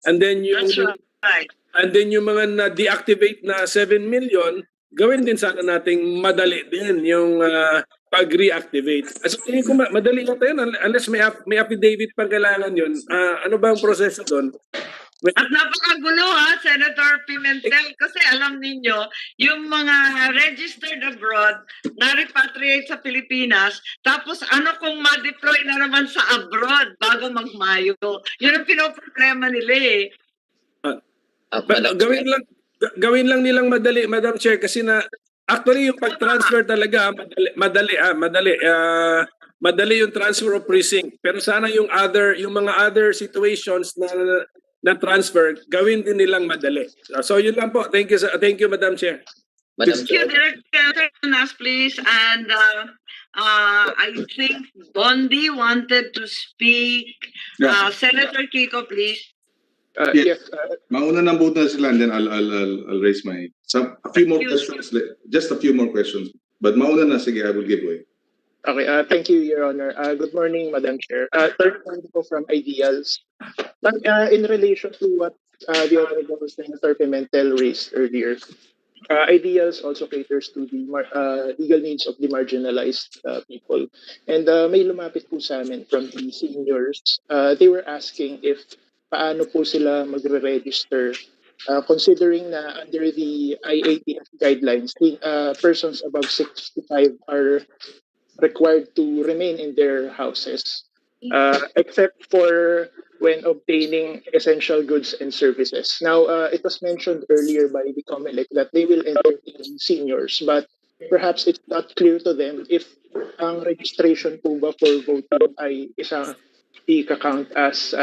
J: And then yung,
A: That's right.
J: And then yung mga na-deactivate na 7 million, gawin din sana nating madali din yung pag-reactivate. As tingin ko madali na tayo unless may affidavit pang kailangan yun. Ano ba ang proseso doon?
A: At napakagulo Senator Pimentel, kasi alam ninyo, yung mga registered abroad na repatriate sa Pilipinas, tapos ano kung ma-deploy na naman sa abroad bago magmayo? Yun ang pinoproblema nila
J: Gawin lang nilang madali, Madam Chair, kasi actually yung pag-transfer talaga madali yung transfer of precinct. Pero sana yung mga other situations na transfer, gawin din nilang madali. So yun lang po. Thank you, Madam Chair.
E: Madam Chair.
A: Director Nas, please. And I think Bondi wanted to speak.
C: Yeah.
A: Senator Kiko, please.
C: Yes.
K: Yes,
C: Mauna ng vote na sila and then I'll raise my a few more
A: Thank you.
C: questions. Just a few more questions. But mauna na, sige, I will give way.
K: okay. Thank you, Your Honor. Good morning, Madam Chair. Third point ko from Ideals. In relation to what the Honorable Senator Pimentel raised earlier, Ideals also caters to the legal needs of the marginalized people. And may lumapit po sa amin from the seniors. They were asking if paano po sila magre-register considering na under the IATF guidelines, persons above 65 are required to remain in their houses, except for when obtaining essential goods and services. Now, it was mentioned earlier by the COMELEC that they will entertain seniors, but perhaps it's not clear to them if ang registration po ba for voting ay isang i-count as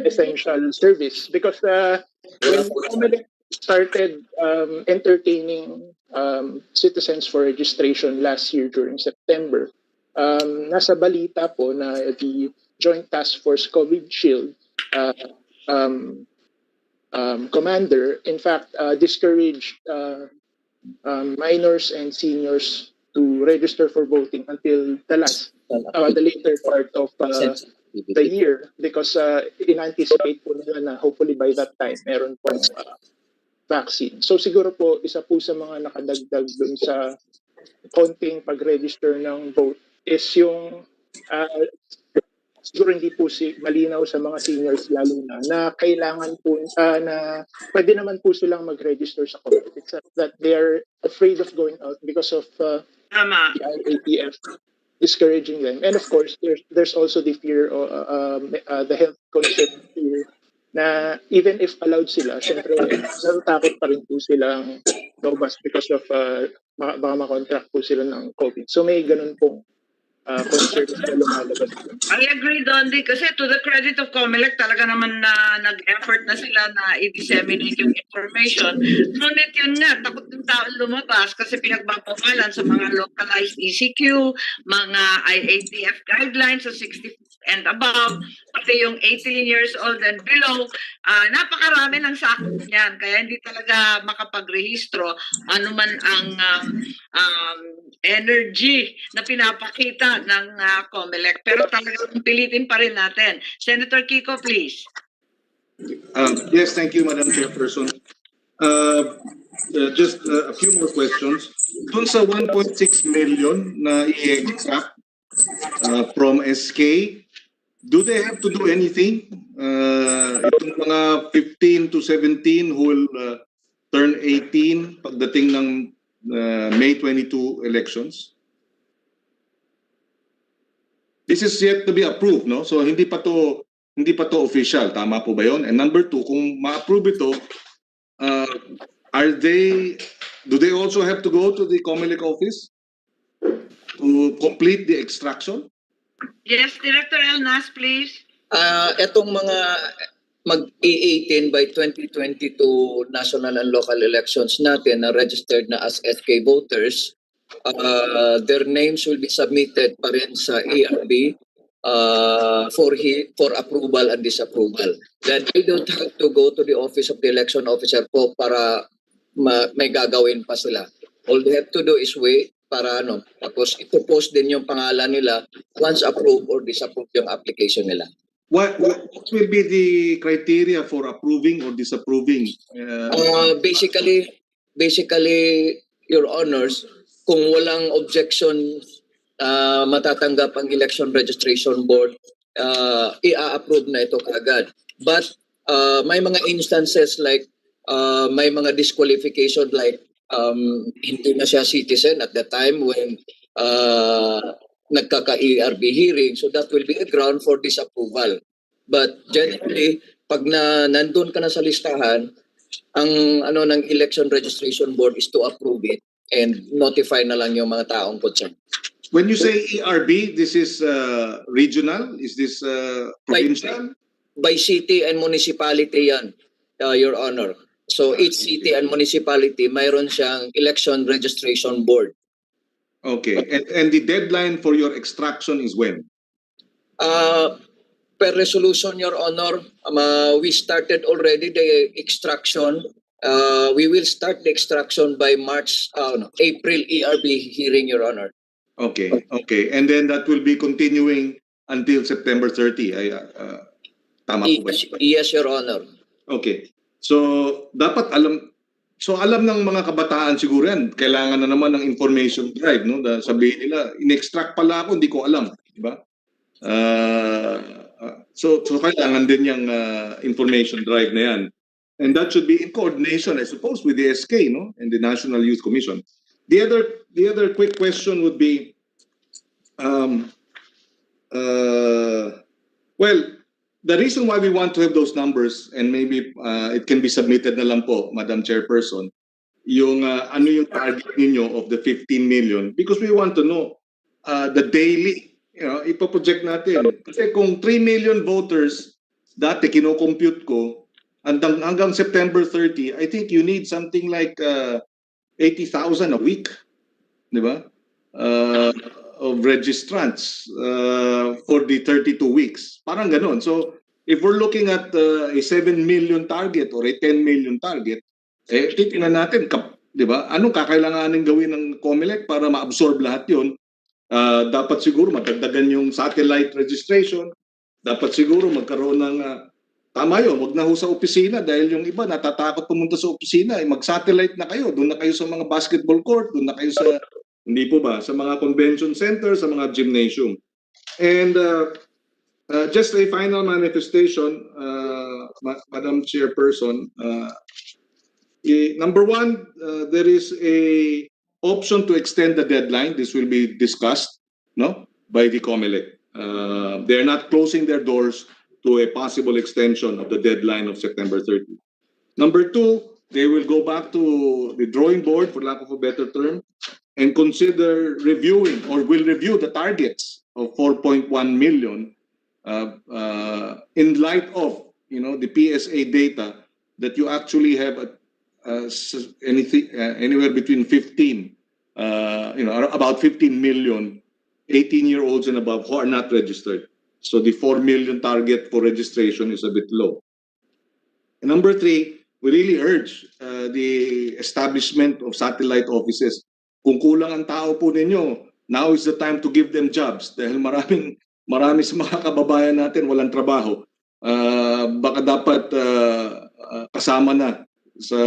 K: essential service. Because when COMELEC started entertaining citizens for registration last year during September, nasa balita po na the Joint Task Force COVID Shield commander, in fact, discouraged minors and seniors to register for voting until the later part of the year because in-anticipate po nila na hopefully by that time meron pong vaccine. So siguro po isa po sa mga nakadagdag dun sa konting pag-register ng vote is yung siguro hindi po malinaw sa mga seniors lalo na kailangan po na pwede naman po silang mag-register sa COVID except that they are afraid of going out because of the IATF discouraging them. And of course, there's also the fear of the health concern fear na even if allowed sila, syempre natatakot pa rin po silang lumabas because of baka makontract po sila ng COVID. So may ganun pong concerns na lumalabas.
A: I agree, Dondi, kasi to the credit of COMELEC, talaga naman na nag-effort na sila na i-disseminate yung information. Ngunit yun nga, takot yung tao lumabas kasi pinagbabawalan sa mga localized ECQ, mga IATF guidelines sa 60 and above, pati yung 18 years old and below, napakarami ng sakop niyan. Kaya hindi talaga makapag-rehistro anuman ang energy na pinapakita ng COMELEC. Pero talagang pilitin pa rin natin. Senator Kiko, please.
C: Yes, thank you, Madam Chairperson. Just a few more questions. Doon sa 1.6 million na i-extract from SK, do they have to do anything? Itong mga 15 to 17 who will turn 18 pagdating ng May 22 elections? This is yet to be approved, no? So hindi pa to official, tama po ba 'yon? And number two, kung ma-approve ito, do they also have to go to the COMELEC office to complete the extraction?
A: Yes, Director Elnas, please.
E: Etong mga mag-18 by 2022 national and local elections natin na registered na as SK voters, their names will be submitted pa rin sa ARB for approval and disapproval. Then they don't have to go to the office of the election officer po para may gagawin pa sila. All they have to do is wait para tapos ito-post din yung pangalan nila once approved or disapproved yung application nila.
C: What will be the criteria for approving or disapproving?
E: Basically, Your Honors, kung walang objection matatanggap ang Election Registration Board, i-approve na ito kaagad. But may mga instances like may mga disqualification like hindi na siya citizen at the time when nagkaka-ERB hearing, so that will be a ground for disapproval. But generally, pag nandun ka na sa listahan, ang ng Election Registration Board is to approve it and notify na lang yung mga taong concerned.
C: When you say ERB, this is regional? Is this provincial?
E: By city and municipality yan, Your Honor. So each city and municipality, mayroon siyang Election Registration Board.
C: Okay. And the deadline for your extraction is when?
E: per resolution, Your Honor, we started already the extraction. We will start the extraction by April ERB hearing, Your Honor.
C: Okay, okay. And then that will be continuing until September 30. Tama po ba?
E: Yes, Your Honor.
C: Okay. So, dapat alam ng mga kabataan siguro yan, kailangan na naman ng information drive, no? Sabihin nila, in-extract pala ako, hindi ko alam, di ba? So kailangan din yung information drive na yan. And that should be in coordination, I suppose, with the SK, no? And the National Youth Commission. The other quick question would be, well, the reason why we want to have those numbers, and maybe it can be submitted na lang po, Madam Chairperson, yung ano yung target ninyo of the 15 million, because we want to know the daily, ipoproject natin. Kasi kung 3 million voters, dati kino-compute ko, hanggang September 30, I think you need something like 80,000 a week, di ba? Of registrants for the 32 weeks. Parang ganon. So, if we're looking at a 7 million target or a 10 million target, titingnan natin, di ba? Anong kakailanganin gawin ng COMELEC para ma-absorb lahat yun? Dapat siguro magdagdagan yung satellite registration. Dapat siguro magkaroon ng, tama yun, wag na ho sa opisina dahil yung iba natatakot pumunta sa opisina. Mag-satellite na kayo. Doon na kayo sa mga basketball court. Doon na kayo sa, hindi po ba, sa mga convention center, sa mga gymnasium. And just a final manifestation, Madam Chairperson, number one, there is a option to extend the deadline. This will be discussed, no, by the COMELEC. They're not closing their doors to a possible extension of the deadline of September 30. Number two, they will go back to the drawing board, for lack of a better term, and consider reviewing or will review the targets of 4.1 million in light of, the PSA data that you actually have anything anywhere between 15, about 15 million 18-year-olds and above who are not registered. So the 4 million target for registration is a bit low. And number three, we really urge the establishment of satellite offices. Kung kulang ang tao po ninyo, now is the time to give them jobs dahil marami sa mga kababayan natin walang trabaho. Baka dapat kasama na sa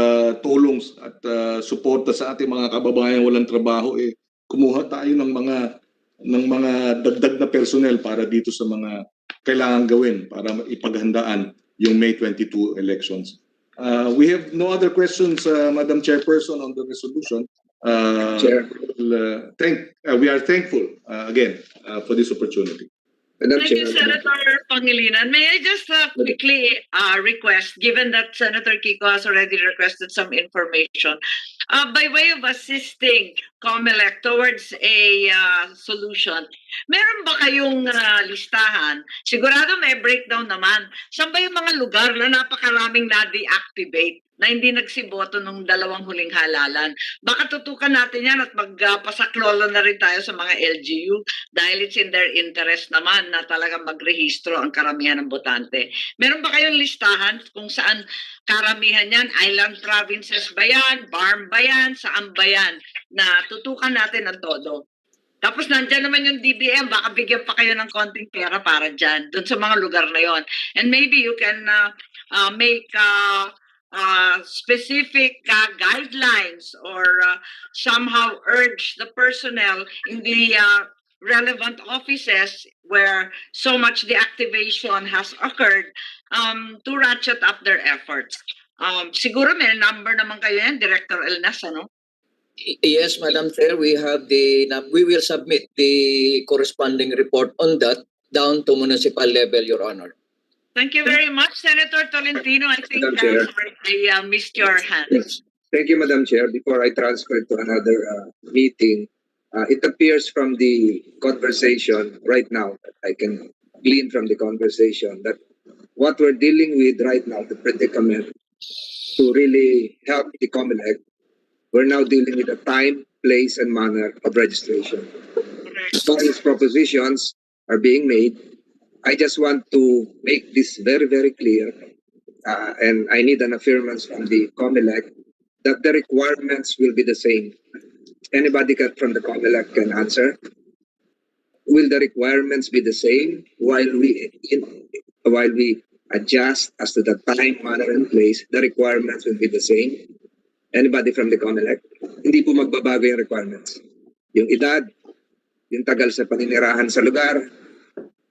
C: tulong at suporta sa ating mga kababayan walang trabaho, kumuha tayo ng mga dagdag na personnel para dito sa mga kailangan gawin para ipaghandaan yung May 22 elections. We have no other questions, Madam Chairperson, on the resolution.
H: Chair.
C: We are thankful again for this opportunity.
H: Madam
A: Thank you,
H: Chair.
A: Senator Pangilinan. May I just quickly request, given that Senator Kiko has already requested some information, by way of assisting COMELEC towards a solution, meron ba kayong listahan? Sigurado may breakdown naman. Saan ba yung mga lugar na napakaraming na-deactivate na hindi nagsiboto nung dalawang huling halalan? Baka tutukan natin yan at magpasaklolo na rin tayo sa mga LGU dahil it's in their interest naman na talagang magrehistro ang karamihan ng botante. Meron ba kayong listahan kung saan karamihan yan? Island provinces ba yan? Barm ba yan? Saan ba yan? Na tutukan natin ng todo. Tapos nandyan naman yung DBM, baka bigyan pa kayo ng konting pera para dyan, dun sa mga lugar na yon. And maybe you can make specific guidelines or somehow urge the personnel in the relevant offices where so much deactivation has occurred to ratchet up their efforts. Siguro may number naman kayo yan, Director Elnas, ano?
E: Yes, Madam Chair, we will submit the corresponding report on that down to municipal level, Your Honor.
A: Thank you very much, Senator Tolentino. I think
H: Madam Chair.
A: I missed your hand.
H: Yes. Thank you, Madam Chair. Before I transfer to another meeting, it appears from the conversation right now, I can glean from the conversation that what we're dealing with right now, the predicament, to really help the COMELEC, we're now dealing with the time, place, and manner of registration. As long as propositions are being made, I just want to make this very, very clear, and I need an affirmance from the COMELEC that the requirements will be the same. Anybody from the COMELEC can answer. Will the requirements be the same while we adjust as to the time, manner, and place? The requirements will be the same. Anybody from the COMELEC? Hindi po magbabago yung requirements. Yung edad, yung tagal sa paninirahan sa lugar,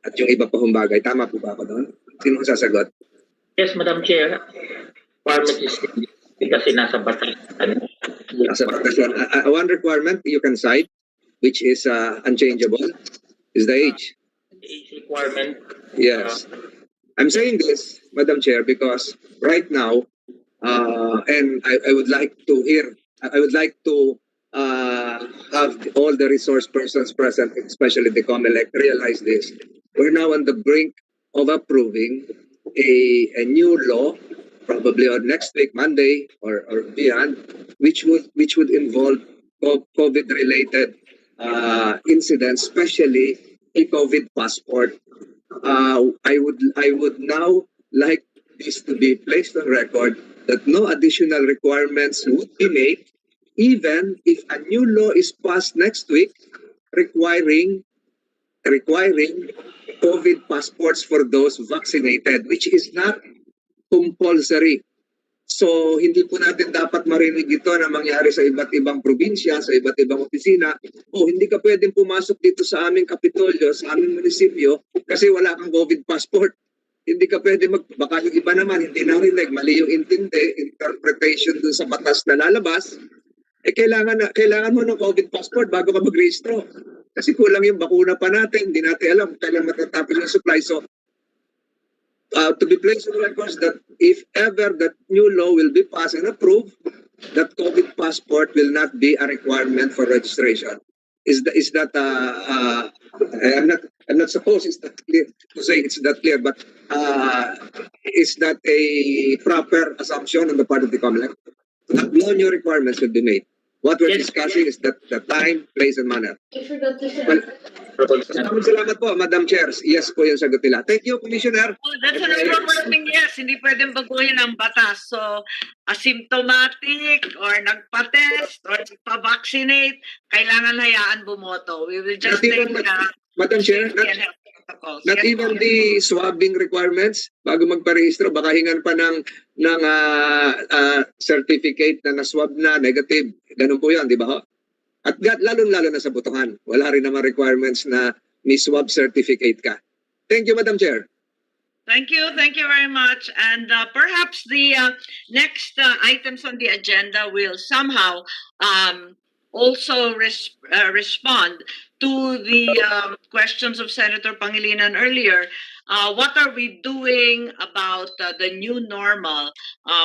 H: at yung iba pa hong bagay. Tama po ba ako doon? Sino ang sasagot?
D: Yes, Madam Chair. Requirement is kasi nasa batas.
H: Nasa batas yan. One requirement you can cite, which is unchangeable, is the age.
D: The age requirement.
H: Yes. I'm saying this, Madam Chair, because right now, and I would like to have all the resource persons present, especially the COMELEC, realize this. We're now on the brink of approving a new law, probably on next week, Monday or beyond, which would involve COVID-related incidents, especially a COVID passport. I would now like this to be placed on record that no additional requirements would be made, even if a new law is passed next week requiring COVID passports for those vaccinated, which is not compulsory. So, hindi po natin dapat marinig ito na mangyari sa iba't ibang probinsya, sa iba't ibang opisina. Hindi ka pwedeng pumasok dito sa aming kapitolyo, sa aming munisipyo, kasi wala kang COVID passport. Hindi ka pwede baka yung iba naman, hindi narinig, mali yung interpretation dun sa batas na lalabas. Kailangan mo ng COVID passport bago ka mag-rehistro. Kasi kulang yung bakuna pa natin, hindi natin alam kailan matatapos yung supply. So, to be placed on records that if ever that new law will be passed and approved, that COVID passport will not be a requirement for registration. Is that I'm not supposed it's that clear to say it's that clear, but is that a proper assumption on the part of the COMELEC? No new requirements will be made. What we're discussing is that the time, place, and manner. Well, salamat po, Madam Chair. Yes po yung sagot nila. Thank you, Commissioner.
A: That's an overwhelming yes. Hindi pwedeng baguhin ang batas. So, asymptomatic or nagpa-test or nagpa-vaccinate, kailangan hayaan bumoto. We will just take
H: Madam Chair, not even the swabbing requirements bago magparehistro, baka hingan pa ng certificate na na-swab na negative. Ganun po yan, di ba ho? At lalong-lalo na sa botohan. Wala rin naman requirements na may swab certificate ka. Thank you, Madam Chair.
A: Thank you very much. And perhaps the next items on the agenda will somehow also respond to the questions of Senator Pangilinan earlier. What are we doing about the new normal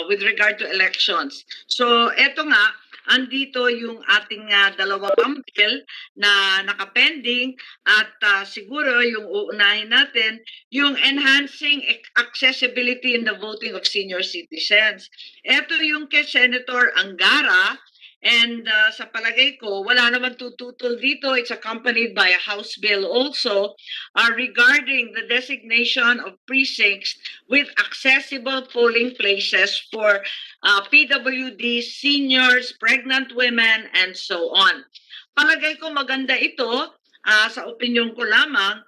A: with regard to elections? So eto nga, andito yung ating dalawa pang bill na nakapending at siguro yung uunahin natin, yung enhancing accessibility in the voting of senior citizens. Ito yung kay Senator Angara. And sa palagay ko, wala naman tututol dito. It's accompanied by a House bill also regarding the designation of precincts with accessible polling places for PWD, seniors, pregnant women, and so on. Palagay ko maganda ito, sa opinion ko lamang,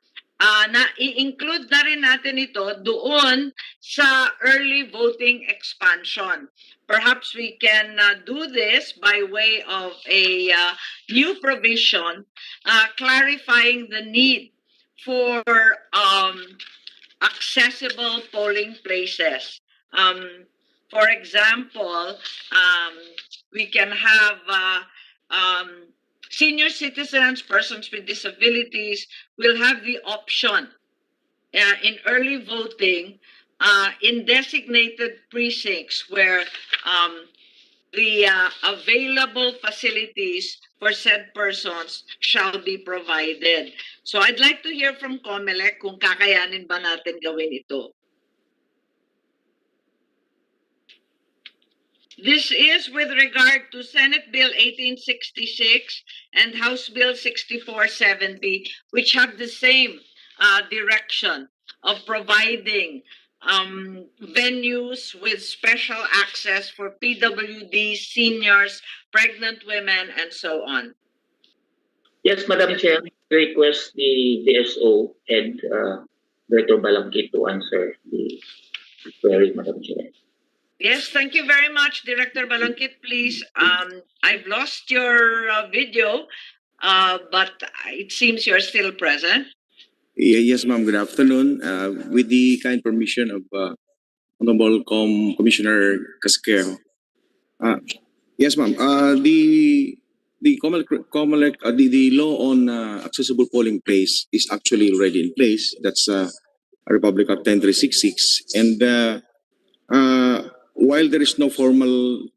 A: na i-include na rin natin ito doon sa early voting expansion. Perhaps we can do this by way of a new provision clarifying the need for accessible polling places. For example, we can have senior citizens, persons with disabilities will have the option in early voting in designated precincts where the available facilities for said persons shall be provided. So I'd like to hear from COMELEC kung kakayanin ba natin gawin ito. This is with regard to Senate Bill 1866 and House Bill 6470, which have the same direction of providing venues with special access for PWD, seniors, pregnant women, and so on.
D: Yes, Madam Chair, request the DSO and Director Balangkit to answer the query, Madam Chair.
A: Yes, thank you very much, Director Balangkit. Please, I've lost your video, but it seems you're still present.
L: Yes, ma'am. Good afternoon. With the kind permission of Honorable Commissioner Casquero. Yes, ma'am. The the law on accessible polling place is actually already in place. That's Republic Act 10366, and while there is no formal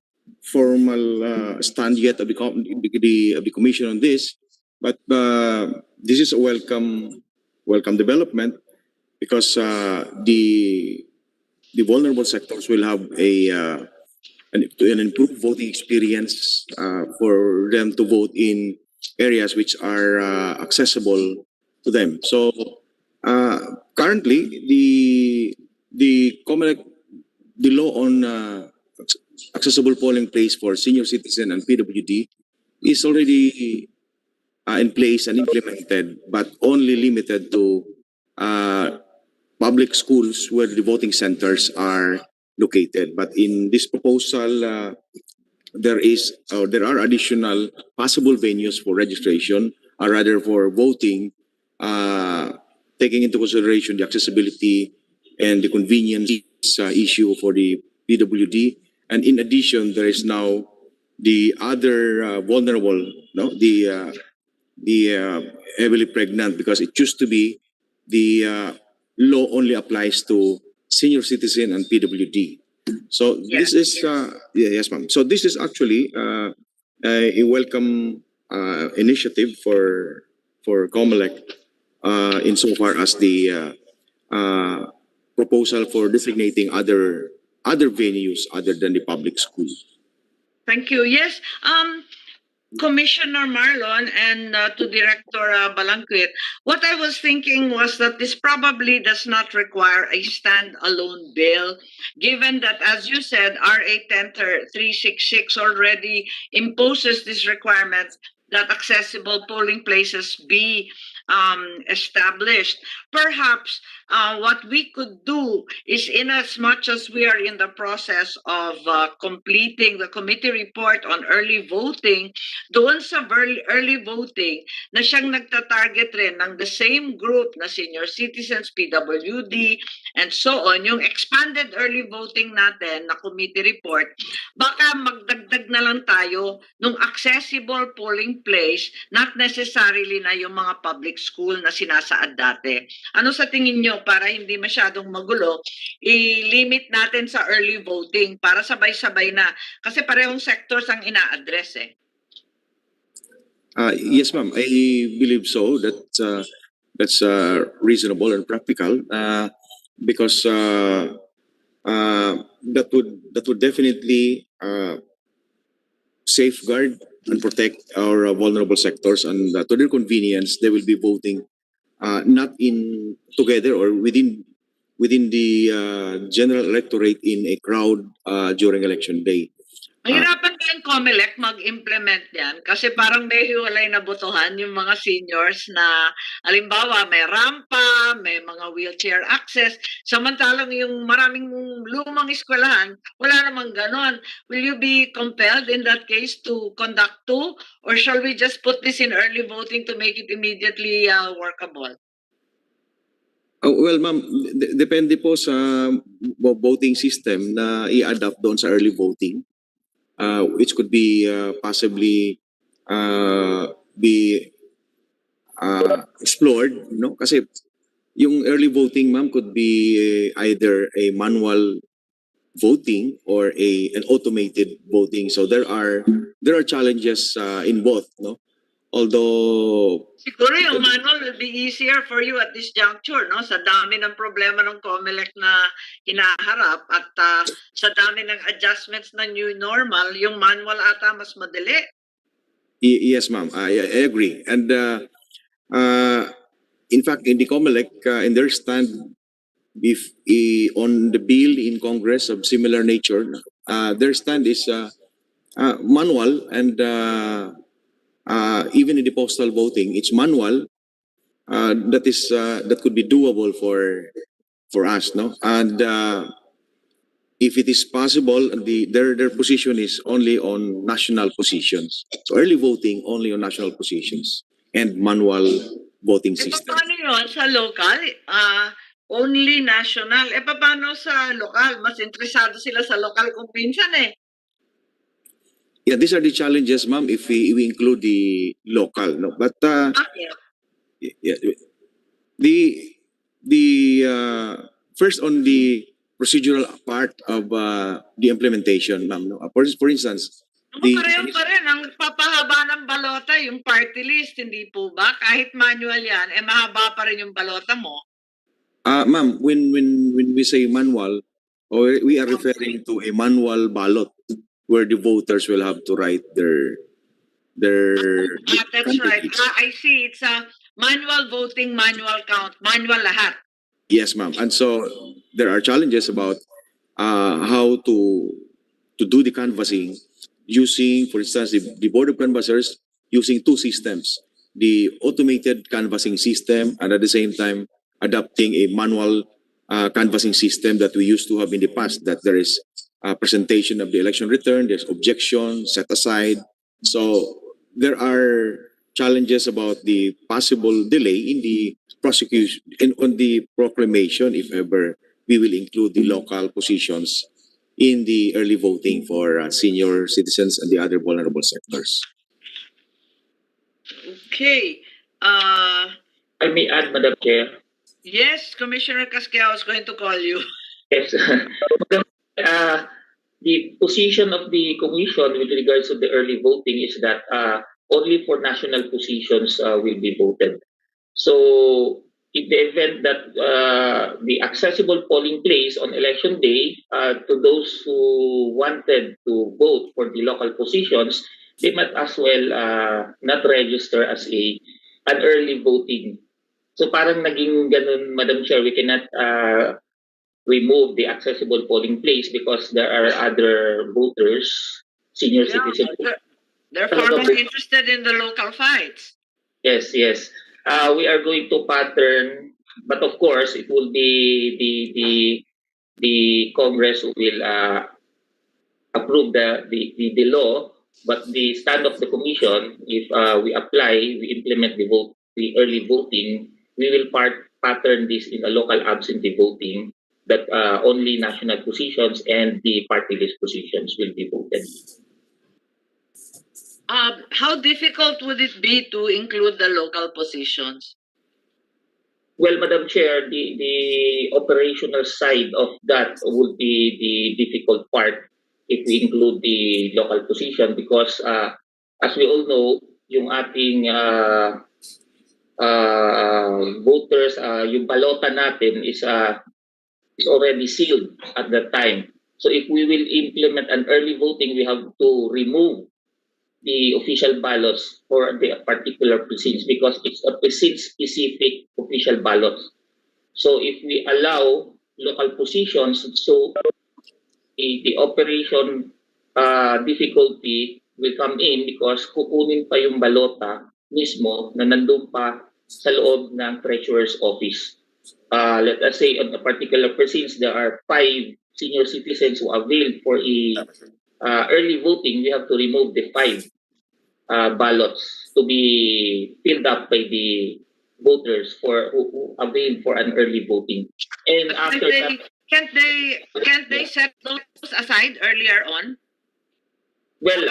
L: stand yet of the commission on this, but this is a welcome development because the vulnerable sectors will have an improved voting experience for them to vote in areas which are accessible to them. So currently, the COMELEC, the law on accessible polling place for senior citizen and PWD is already in place and implemented, but only limited to public schools where the voting centers are located. But in this proposal, there are additional possible venues for registration, or rather for voting, taking into consideration the accessibility and the convenience issue for the PWD. And in addition, there is now the other vulnerable, no, the heavily pregnant, because it used to be the law only applies to senior citizen and PWD. So this is yes, ma'am. So this is actually a welcome initiative for COMELEC insofar as the proposal for designating other venues other than the public schools.
A: Thank you. Yes, Commissioner Marlon and to Director Balangkit, what I was thinking was that this probably does not require a standalone bill, given that, as you said, RA 10366 already imposes this requirement that accessible polling places be established. Perhaps what we could do is, in as much as we are in the process of completing the committee report on early voting, doon sa early voting na siyang nagta-target rin ng the same group na senior citizens, PWD, and so on, yung expanded early voting natin na committee report, baka magdagdag na lang tayo nung accessible polling place, not necessarily na yung mga public school na sinasaad dati. Ano sa tingin nyo, para hindi masyadong magulo, i-limit natin sa early voting para sabay-sabay na, kasi parehong sectors ang ina-address eh.
L: Yes, ma'am. I believe so. That's reasonable and practical because that would definitely safeguard and protect our vulnerable sectors, and to their convenience, they will be voting not in together or within the general electorate in a crowd during election day.
A: Mahirapan din COMELEC mag-implement yan kasi parang may hiwalay na botohan yung mga seniors na halimbawa may rampa, may mga wheelchair access, samantalang yung maraming lumang eskwelahan, wala namang ganon. Will you be compelled in that case to conduct two, or shall we just put this in early voting to make it immediately workable?
L: Well, ma'am, depende po sa voting system na i-adapt doon sa early voting. Which could be possibly be explored, no? Kasi yung early voting, ma'am, could be either a manual voting or an automated voting. So there are challenges in both, no? Although
A: siguro yung manual will be easier for you at this juncture, no? Sa dami ng problema ng COMELEC na hinaharap at sa dami ng adjustments na new normal, yung manual ata mas madali.
L: Yes, ma'am. I agree. And in fact, in the COMELEC, in their stand, if on the bill in Congress of similar nature, their stand is manual, and even in the postal voting, it's manual. That could be doable for us, no? And if it is possible, their position is only on national positions. So early voting only on national positions and manual voting
A: Eh,
L: system.
A: paano yun sa local? Only national. Eh, paano sa local? Mas interesado sila sa local kung minsan eh.
L: Yeah, these are the challenges, ma'am, if we include the local, no? But
A: Bakit?
L: yeah, the first on the procedural part of the implementation, ma'am, no? For instance,
A: Pareho pa rin. Ang papahaba ng balota, yung party list, hindi po ba? Kahit manual yan, eh mahaba pa rin yung balota mo.
L: ma'am, when we say manual, or we are referring to a manual ballot where the voters will have to write their
A: That's right.
L: candidates.
A: I see. It's a manual voting, manual count, manual lahat.
L: Yes, ma'am. And so there are challenges about how to do the canvassing using, for instance, the Board of Canvassers using two systems: the automated canvassing system, and at the same time adopting a manual canvassing system that we used to have in the past. That there is a presentation of the election return, there's objection, set aside. So there are challenges about the possible delay in the prosecution and on the proclamation, if ever we will include the local positions in the early voting for senior citizens and the other vulnerable sectors.
A: Okay.
D: I may add, Madam Chair.
A: Yes, Commissioner Casquejo is going to call you.
D: Yes. The position of the commission with regards to the early voting is that only for national positions will be voted. So, in the event that the accessible polling place on election day to those who wanted to vote for the local positions, they might as well not register as an early voting. So parang naging ganun, Madam Chair, we cannot remove the accessible polling place because there are other voters, senior citizens.
A: They're far more interested in the local fights.
D: Yes, yes. We are going to pattern, but of course, it will be the Congress who will approve the law. But the stand of the commission, if we apply, we implement the early voting, we will pattern this in a local absentee voting that only national positions and the party list positions will be voted.
A: How difficult would it be to include the local positions?
D: Well, Madam Chair, the operational side of that would be the difficult part if we include the local position because as we all know, yung ating voters, yung balota natin is already sealed at that time. So if we will implement an early voting, we have to remove the official ballots for the particular precincts because it's a precinct-specific official ballot. So if we allow local positions, so the operation difficulty will come in because kukunin pa yung balota mismo na nandun pa sa loob ng treasurer's office. Let us say on a particular precinct, there are 5 senior citizens who availed for early voting. We have to remove the 5 ballots to be filled up by the voters who availed for an early voting. And after that,
A: can't they set those aside earlier on?
D: well,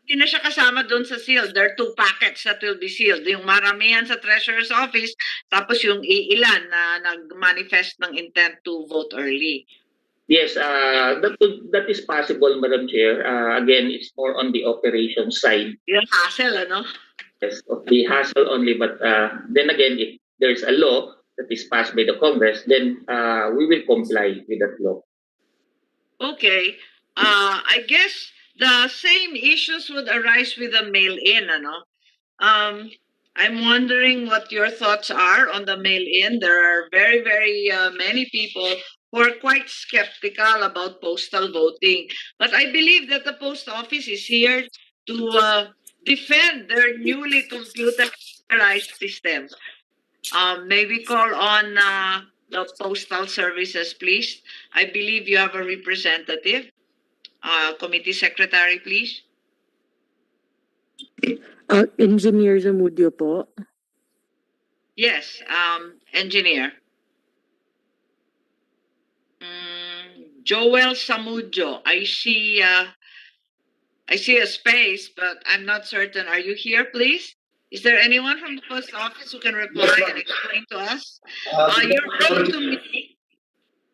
A: Hindi na siya kasama doon sa sealed. There are 2 packets that will be sealed. Yung maramihan sa treasurer's office, tapos yung iilan na nag-manifest ng intent to vote early.
D: Yes, that is possible, Madam Chair. Again, it's more on the operation side.
A: Yung hassle, ano?
D: Yes, of the hassle only. But then again, if there's a law that is passed by the Congress, then we will comply with that law.
A: Okay. I guess the same issues would arise with the mail-in, ano? I'm wondering what your thoughts are on the mail-in. There are very, very many people who are quite skeptical about postal voting. But I believe that the post office is here to defend their newly computerized system. Maybe call on the postal services, please. I believe you have a representative. Committee secretary, please.
B: Engineer Zamudio po.
A: Yes, engineer. Joel Samudio. I see a space, but I'm not certain. Are you here, please? Is there anyone from the post office who can reply and explain to us?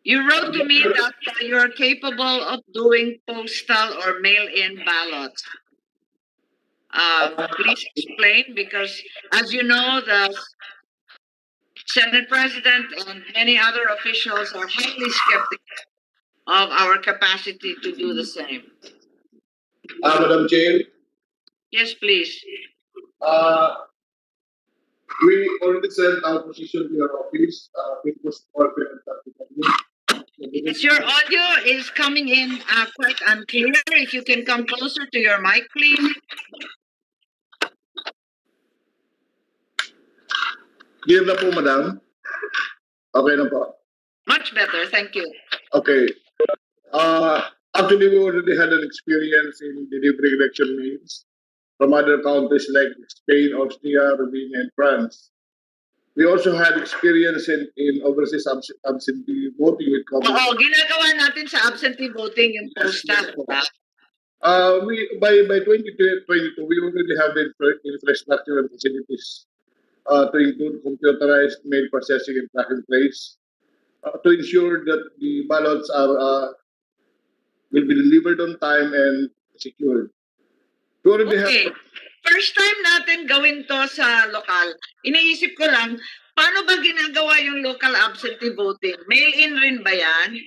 A: You wrote to me that you're capable of doing postal or mail-in ballots. Please explain, because as you know, the Senate President and many other officials are highly skeptical of our capacity to do the same.
M: Madam Chair,
A: Yes, please.
M: we already sent our position to your office. It was open.
A: Yes, your audio is coming in quite unclear. If you can come closer to your mic, please.
M: Clear na po, Madam? Okay na po.
A: Much better, thank you.
M: Okay. Actually, we already had an experience in delivering election mails from other countries like Spain, Austria, Romania, and France. We also had experience in overseas absentee voting with
A: Oo, ginagawa natin sa absentee voting yung postal.
M: By 2022, we already have the infrastructure and facilities to include computerized mail processing and tracking place to ensure that the ballots will be delivered on time and secured. We already
A: Okay. First time natin gawin to sa lokal. Iniisip ko lang, paano ba ginagawa yung local absentee voting? Mail-in rin ba yan?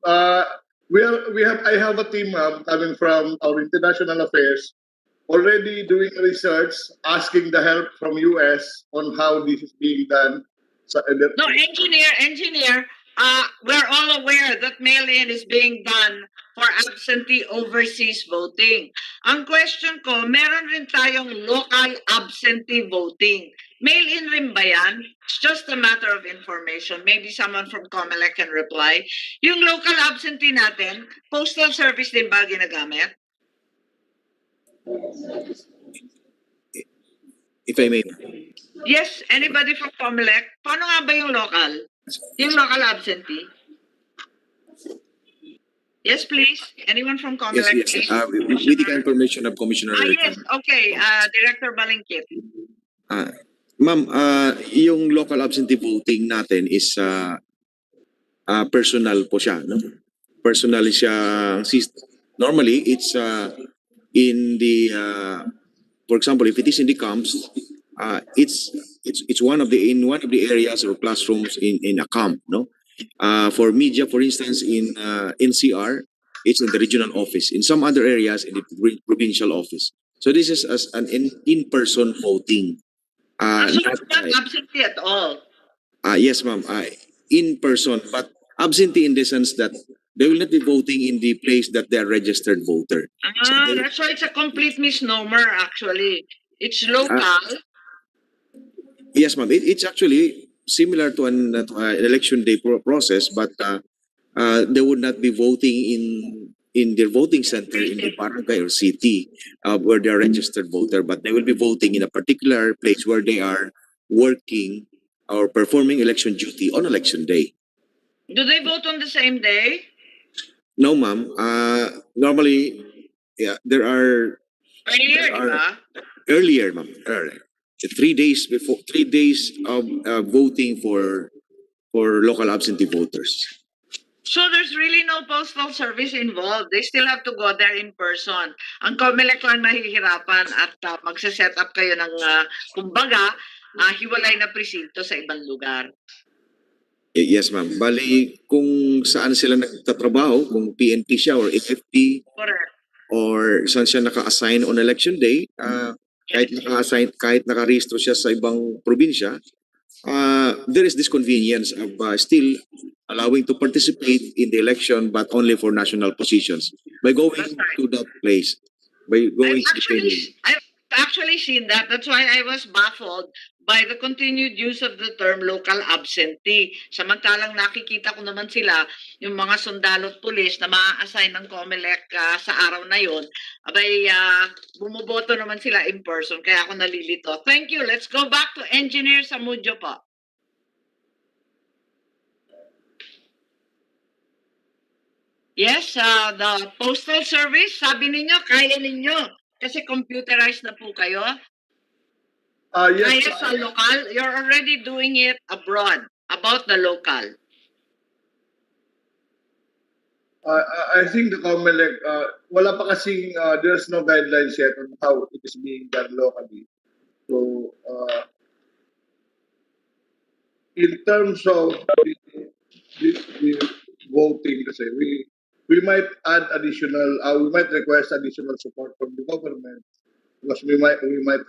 M: I have a team coming from our international affairs already doing research, asking the help from US on how this is being done.
A: No, engineer, we're all aware that mail-in is being done for absentee overseas voting. Ang question ko, meron rin tayong local absentee voting. Mail-in rin ba yan? It's just a matter of information. Maybe someone from COMELEC can reply. Yung local absentee natin, postal service din ba ginagamit?
L: If I may.
A: Yes, anybody from COMELEC? Paano nga ba yung local? Yung local absentee? Yes, please. Anyone from COMELEC,
L: Yes.
A: please?
L: With the information of Commissioner.
A: Yes, okay. Director Balingkit.
L: Ma'am, yung local absentee voting natin is personal po siya, no? Personal siya. Normally, it's in the for example, if it is in the camps, it's one of the areas or classrooms in a camp, no? For media, for instance, in NCR, it's in the regional office. In some other areas, in the provincial office. So this is as an in-person voting.
A: So it's not absentee at all?
L: Yes, ma'am. In person, but absentee in the sense that they will not be voting in the place that they are registered voter.
A: That's why it's a complete misnomer, actually. It's local.
L: Yes, ma'am. It's actually similar to an election day process, but they would not be voting in their voting center in the barangay or city where they are registered voter, but they will be voting in a particular place where they are working or performing election duty on election day.
A: Do they vote on the same day?
L: No, ma'am. Normally, yeah, there are earlier, ma'am. Earlier. 3 days before, 3 days of voting for local absentee voters.
A: So there's really no postal service involved. They still have to go there in person. Ang COMELEC lang mahihirapan at magse-set up kayo ng kumbaga, hiwalay na presinto sa ibang lugar.
L: Yes, ma'am. Bali, kung saan sila nagtatrabaho, kung PNP siya or FFP,
A: Correct.
L: or saan siya naka-assign on election day, kahit nakarehistro siya sa ibang probinsya, there is this convenience of still allowing to participate in the election but only for national positions by going to that place, by going to the venue.
A: I've actually seen that. That's why I was baffled by the continued use of the term local absentee. Samantalang nakikita ko naman sila, yung mga sundalo at pulis na maa-assign ng COMELEC sa araw na yon, abay bumoboto naman sila in person, kaya ako nalilito. Thank you. Let's go back to Engineer Samudjo po. Yes, the Postal Service, sabi ninyo, kaya ninyo. Kasi computerized na po kayo.
M: Yes,
A: Kaya sa local, you're already doing it abroad, about the local.
M: I think the COMELEC, wala pa kasing, there's no guidelines yet on how it is being done locally. So, in terms of the voting, kasi we might add additional, we might request additional support from the government because we might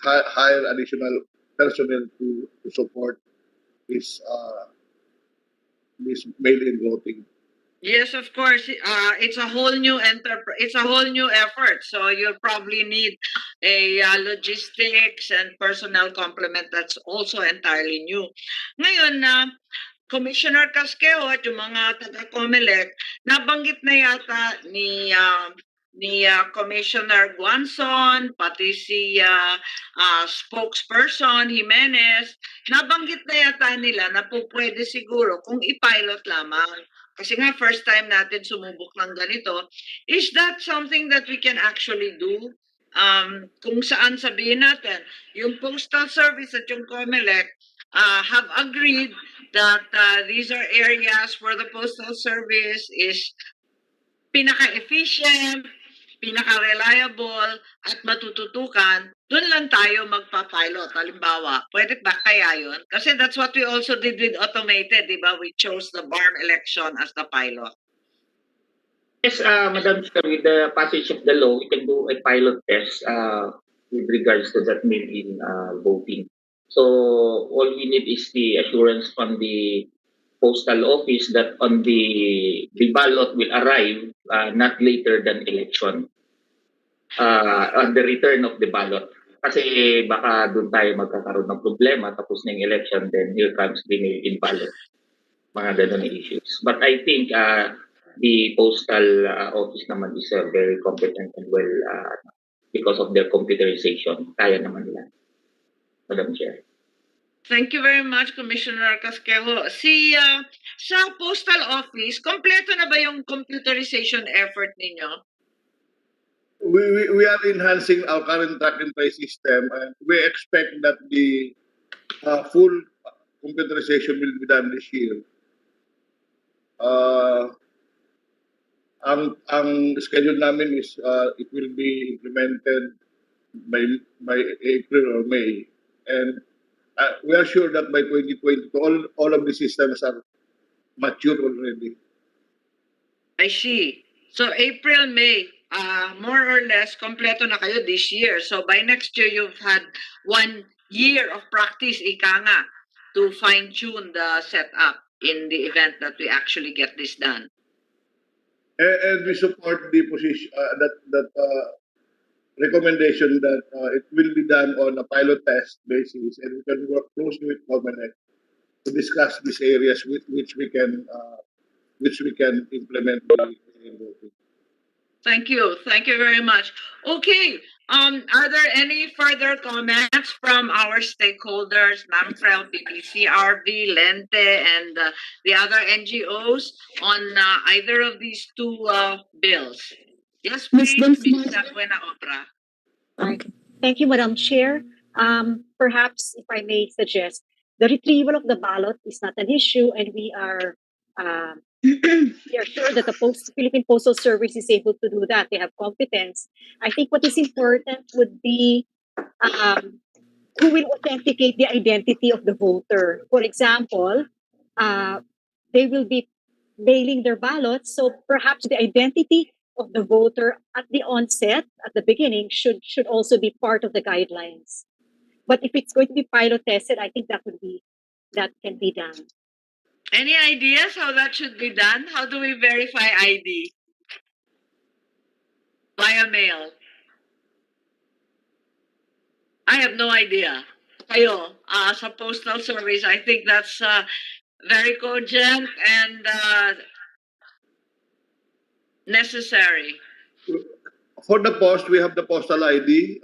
M: hire additional personnel to support this mail-in voting.
A: Yes, of course. It's a whole new It's a whole new effort. So you'll probably need a logistics and personnel complement that's also entirely new. Ngayon Commissioner Casqueo at yung mga taga-COMELEC, nabanggit na yata ni Commissioner Guanzon, pati si spokesperson Jimenez, nabanggit na yata nila na po pwede siguro kung i-pilot lamang. Kasi nga first time natin sumubok ng ganito. Is that something that we can actually do? Kung saan sabihin natin, yung Postal Service at yung COMELEC have agreed that these are areas where the Postal Service is pinaka-efficient, pinaka-reliable, at matututukan, doon lang tayo magpa-pilot. Halimbawa, pwede ba kaya yun? Kasi that's what we also did with automated, di ba? We chose the barn election as the pilot.
D: Yes, Madam Chair, with the passage of the law, we can do a pilot test with regards to that mail-in voting. So all we need is the assurance from the postal office that on the ballot will arrive not later than election, on the return of the ballot. Kasi baka doon tayo magkakaroon ng problema, tapos na yung election, then here comes the mail-in ballot. Mga ganun issues. But I think the postal office naman is very competent and well because of their computerization. Kaya naman nila, Madam Chair.
A: Thank you very much, Commissioner Casquejo. Sa postal office, kompleto na ba yung computerization effort ninyo?
M: We are enhancing our current track and trace system, and we expect that the full computerization will be done this year. Ang schedule namin is it will be implemented by April or May, and we are sure that by 2022 all of the systems are mature already.
A: I see. So April, May, more or less, kompleto na kayo this year. So by next year, you've had 1 year of practice, ika nga, to fine-tune the setup in the event that we actually get this done.
M: And we support the position that recommendation that it will be done on a pilot test basis, and we can work closely with COMELEC to discuss these areas which we can implement the voting.
A: Thank you. Thank you very much. Okay. Are there any further comments from our stakeholders, NAMFREL, PPCRV, Lente, and the other NGOs on either of these two bills? Yes, please, Ms. Buena Obra.
G: Okay. Thank you, Madam Chair. Perhaps, if I may suggest, the retrieval of the ballot is not an issue, and we are sure that the Philippine Postal Service is able to do that. They have competence. I think what is important would be who will authenticate the identity of the voter. For example, they will be mailing their ballots, so perhaps the identity of the voter at the onset, at the beginning, should also be part of the guidelines. But if it's going to be pilot tested, I think that can be done.
A: Any ideas how that should be done? How do we verify ID? Via mail. I have no idea. Kayo, sa postal service, I think that's very cogent and necessary.
M: For the post, we have the postal ID.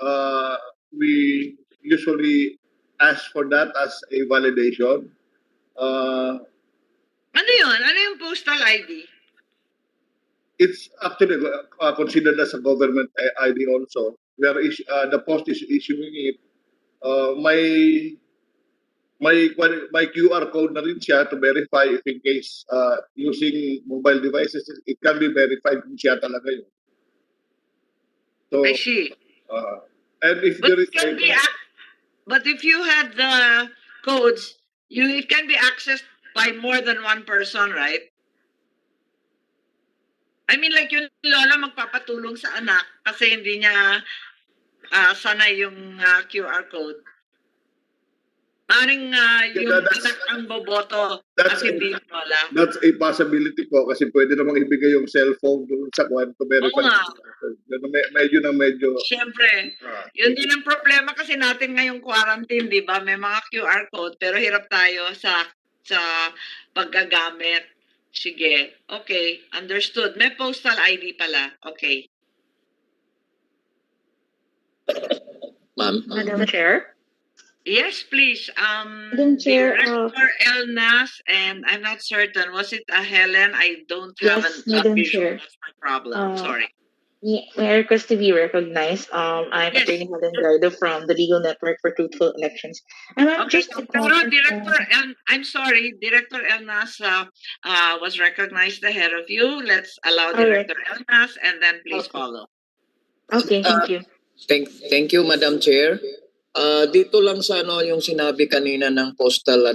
M: We usually ask for that as a validation.
A: Ano yun? Ano yung postal ID?
M: It's actually considered as a government ID also. Where the post is issuing it. May QR code na rin siya to verify if in case using mobile devices, it can be verified kung siya talaga yun. So,
A: I see.
M: and if
A: But
M: there is
A: it can be but if you had the codes, it can be accessed by more than one person, right? I mean, like yung lola magpapatulong sa anak kasi hindi niya sanay yung QR code. Maring yung anak ang boboto at hindi yung lola.
M: That's a possibility po kasi pwede namang ibigay yung cellphone doon sa kwan to verify.
A: Oo nga.
M: Medyo.
A: Siyempre. Yun din ang problema kasi natin ngayong quarantine, di ba? May mga QR code pero hirap tayo sa paggagamit. Sige. Okay. Understood. May postal ID pala. Okay.
E: Ma'am.
N: Madam Chair?
A: Yes, please.
N: Madam Chair,
A: Director Elnas, and I'm not certain. Was it Helen? I don't have
N: Yes,
A: a
N: Madam
A: visual.
N: Chair.
A: That's my problem. Sorry.
N: May I request to be recognized? I'm
A: Yes.
N: Attorney Helen Gardo from the Legal Network for Truthful Elections. And I'm
A: Okay,
N: just
A: pero I'm sorry, Director Elnas was recognized ahead of you. Let's allow
N: All right.
A: Director Elnas and then please
N: Okay.
A: follow.
N: Okay, thank you.
E: Thank you, Madam Chair. Dito lang sa yung sinabi kanina ng postal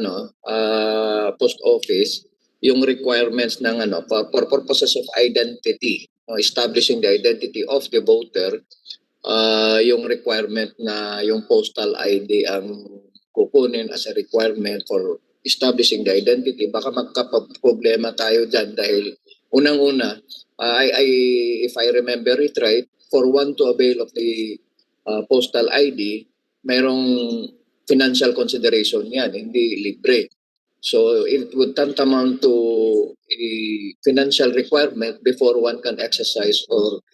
E: post office, yung requirements ng for purposes of identity, establishing the identity of the voter, yung requirement na yung postal ID ang kukunin as a requirement for establishing the identity. Baka magka-problema tayo dyan dahil unang-una, if I remember it right, for one to avail of the postal ID, mayroong financial consideration yan, hindi libre. So it would tantamount to a financial requirement before one can exercise or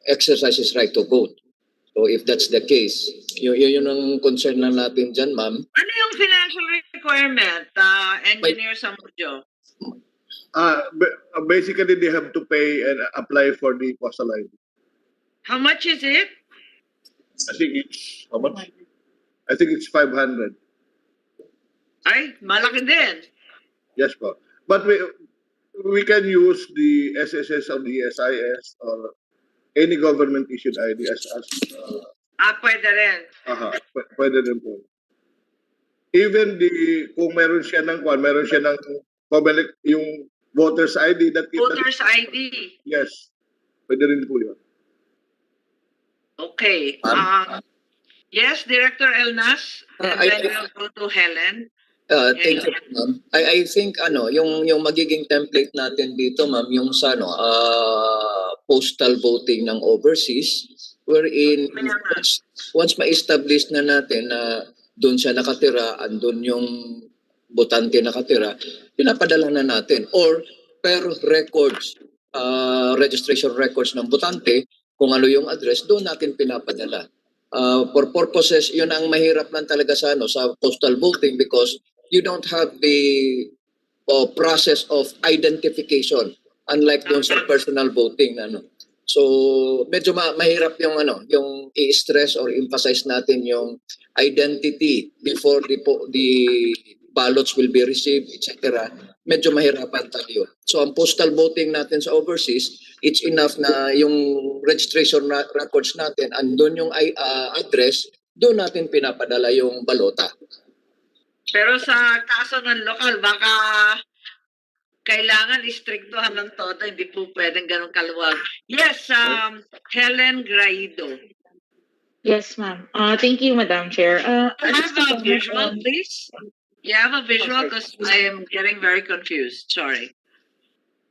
E: exercise his right to vote. So if that's the case, yun ang concern na natin dyan, ma'am.
A: Ano yung financial requirement, Engineer Samudjo?
M: Basically, they have to pay and apply for the postal ID.
A: How much is it?
M: I think it's, how much? I think it's 500.
A: Ay, malaki din.
M: Yes po. But we can use the SSS or the SIS or any government issued ID as
A: Pwede rin.
M: pwede rin po. Even kung meron siya ng yung voter's ID
A: Voter's ID.
M: Yes. Pwede rin po yun.
A: Okay. Yes, Director Elnas, and then we'll go to Helen.
E: Thank you, ma'am. I think yung magiging template natin dito, ma'am, yung sa postal voting ng overseas, wherein once ma-establish na natin na doon siya nakatira, andun yung botante nakatira, pinapadala na natin. Or per records, registration records ng botante, kung ano yung address, doon natin pinapadala. For purposes, yun ang mahirap lang talaga sa postal voting because you don't have the process of identification unlike doon sa personal voting. So medyo mahirap yung i-stress or emphasize natin yung identity before the ballots will be received, etc. Medyo mahirapan tayo. So ang postal voting natin sa overseas, it's enough na yung registration records natin, andun yung address, doon natin pinapadala yung balota.
A: Pero sa kaso ng lokal, baka kailangan istriktuhan ng todo, hindi po pwedeng ganun kaluwag. Yes, Helen Graido.
N: Yes, ma'am. Thank you, Madam Chair.
A: You
N: Just
A: have
N: to
A: a
N: comment
A: visual,
N: on-
A: please? You have a visual because I am getting very confused. Sorry.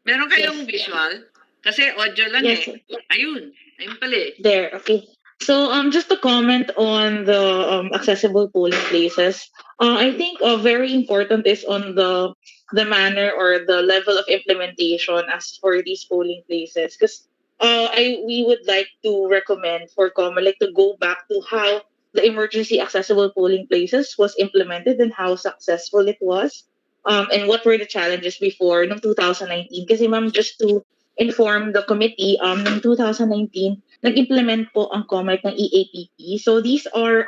A: Meron kayong visual? Kasi audio lang
N: Yes,
A: eh. Ayun. Ayun pala eh.
N: There, okay. So, just to comment on the accessible polling places, I think very important is on the manner or the level of implementation as for these polling places. Because we would like to recommend for COMELEC to go back to how the emergency accessible polling places was implemented and how successful it was. And what were the challenges before no 2019? Kasi ma'am, just to inform the committee, in 2019, nag-implement po ang COMELEC ng EAPP. So these are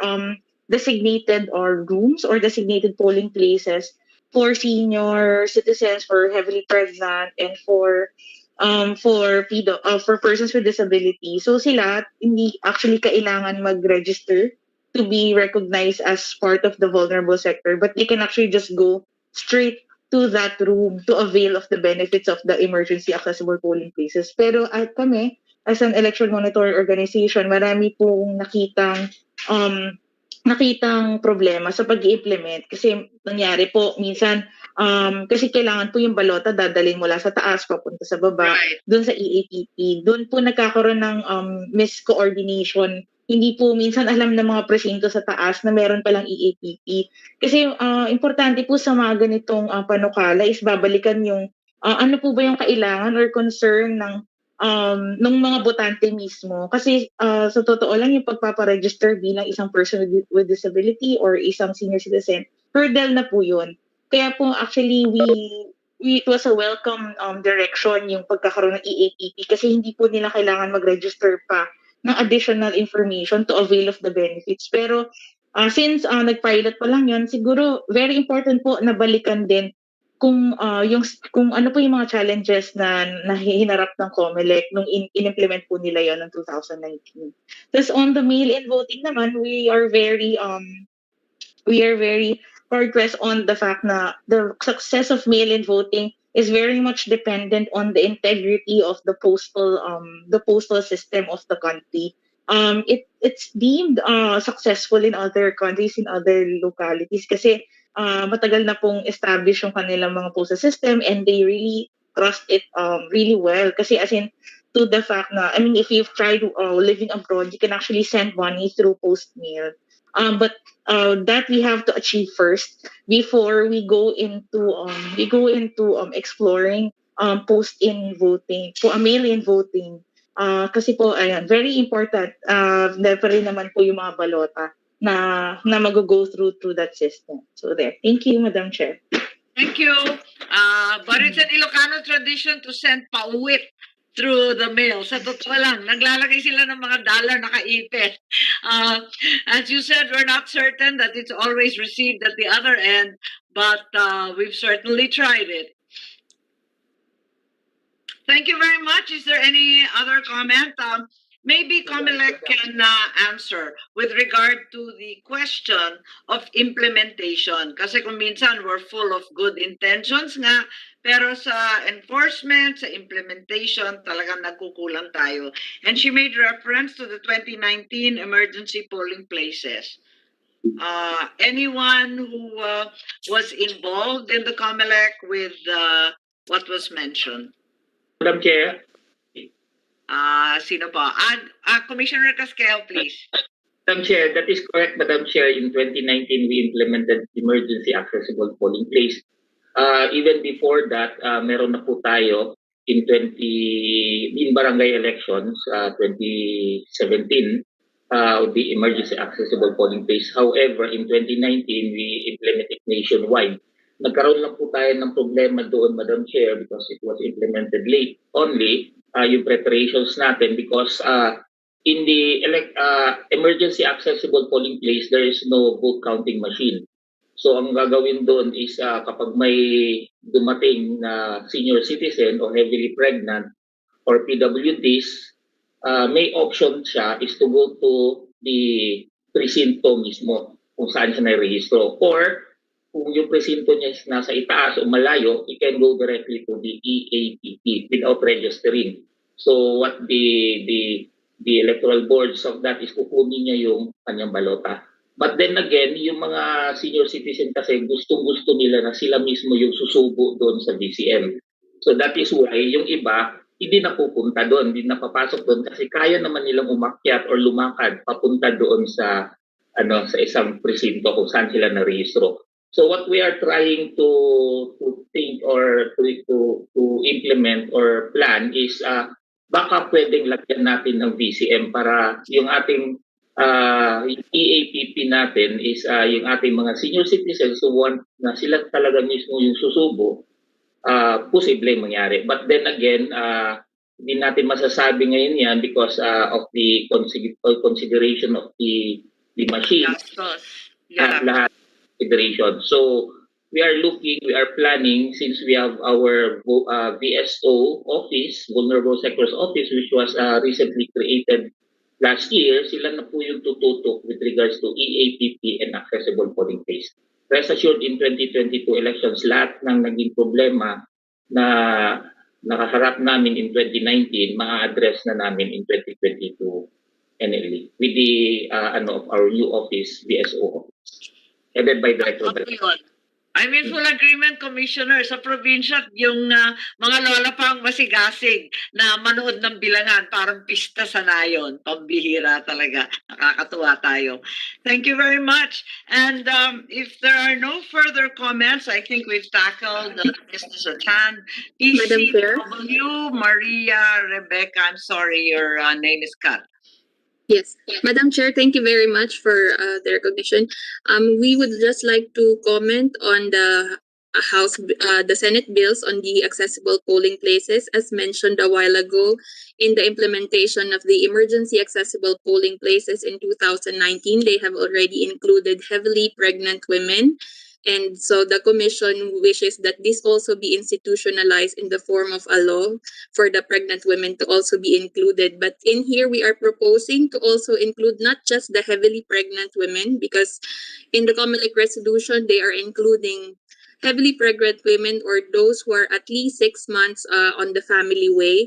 N: designated or rooms or designated polling places for senior citizens, for heavily pregnant, and for persons with disability. So sila hindi actually kailangan mag-register to be recognized as part of the vulnerable sector, but they can actually just go straight to that room to avail of the benefits of the emergency accessible polling places. Pero kami, as an election monitoring organization, marami pong nakitang problema sa pag-i-implement kasi nangyari po minsan kasi kailangan po yung balota dadalhin mula sa taas papunta sa baba doon sa EAPP. Doon po nagkakaroon ng miscoordination. Hindi po minsan alam ng mga presinto sa taas na meron palang EAPP. Kasi importante po sa mga ganitong panukala is babalikan yung ano po ba yung kailangan or concern ng mga botante mismo. Kasi sa totoo lang yung pagpaparegister bilang isang person with disability or isang senior citizen, hurdle na po yun. Kaya po actually it was a welcome direction yung pagkakaroon ng EAPP kasi hindi po nila kailangan mag-register pa ng additional information to avail of the benefits. Pero since nag-pilot pa lang yun, siguro very important po na balikan din kung ano po yung mga challenges na hinarap ng COMELEC nung in-implement po nila yon ng 2019. Tapos on the mail-in voting naman, we are very hard-pressed on the fact na the success of mail-in voting is very much dependent on the integrity of the postal system of the country. It's deemed successful in other countries, in other localities kasi matagal na pong establish yung kanilang mga postal system and they really trust it really well. Kasi as in, to the fact na, I mean, if you've tried living abroad, you can actually send money through post mail. But that we have to achieve first before we go into exploring post-in voting, mail-in voting. Kasi po, ayan, very important. Never rin naman po yung mga balota na mag-go through that system. So there. Thank you, Madam Chair.
A: Thank you. But it's an Ilocano tradition to send pauwi through the mail. Sa totoo lang, naglalagay sila ng mga dollar nakaipit. As you said, we're not certain that it's always received at the other end, but we've certainly tried it. Thank you very much. Is there any other comment? Maybe COMELEC can answer with regard to the question of implementation. Kasi kung minsan we're full of good intentions nga, pero sa enforcement, sa implementation, talagang nagkukulang tayo. And she made reference to the 2019 emergency polling places. Anyone who was involved in the COMELEC with what was mentioned?
D: Madam Chair.
A: Sino pa? Commissioner Casquejo, please.
D: Madam Chair, that is correct, Madam Chair. In 2019, we implemented emergency accessible polling place. Even before that, meron na po tayo in barangay elections, 2017, the emergency accessible polling place. However, in 2019, we implemented nationwide. Nagkaroon lang po tayo ng problema doon, Madam Chair, because it was implemented late only. Yung preparations natin because in the emergency accessible polling place, there is no vote counting machine. So ang gagawin doon is kapag may dumating na senior citizen or heavily pregnant or PWDs, may option siya is to go to the presinto mismo kung saan siya na-rehistro. Or kung yung presinto niya is nasa itaas o malayo, he can go directly to the EAPP without registering. So what the electoral boards of that is kukunin niya yung kanyang balota. But then again, yung mga senior citizen kasi gustong-gusto nila na sila mismo yung susubo doon sa BCM. So that is why yung iba hindi napupunta doon, hindi napapasok doon kasi kaya naman nilang umakyat or lumakad papunta doon sa sa isang presinto kung saan sila narehistro. So what we are trying to think or to implement or plan is baka pwedeng lagyan natin ng BCM para yung ating EAPP natin is yung ating mga senior citizens who want na sila talaga mismo yung susubo, posible mangyari. But then again, hindi natin masasabi ngayon yan because of the consideration of the machine. Lahat consideration. So we are planning since we have our VSO office, Vulnerable Sectors Office, which was recently created last year, sila na po yung tututok with regards to EAPP and accessible polling place. Rest assured, in 2022 elections, lahat ng naging problema na nakaharap namin in 2019, ma-address na namin in 2022 NLE with the our new office, VSO office, headed by Director Balita.
A: I'm in full agreement, Commissioner. Sa probinsya, yung mga lola pang masigasig na manood ng bilangan, parang pista sa nayon. Pambihira talaga. Nakakatuwa tayo. Thank you very much. And if there are no further comments, I think we've tackled the business at hand.
O: Madam Chair?
A: ECW, Maria Rebecca, I'm sorry, your name is cut.
O: Yes, Madam Chair, thank you very much for the recognition. We would just like to comment on the the Senate bills on the accessible polling places, as mentioned a while ago. In the implementation of the emergency accessible polling places in 2019, they have already included heavily pregnant women. And so the Commission wishes that this also be institutionalized in the form of a law for the pregnant women to also be included. But in here, we are proposing to also include not just the heavily pregnant women, because in the COMELEC resolution, they are including heavily pregnant women or those who are at least 6 months on the family way.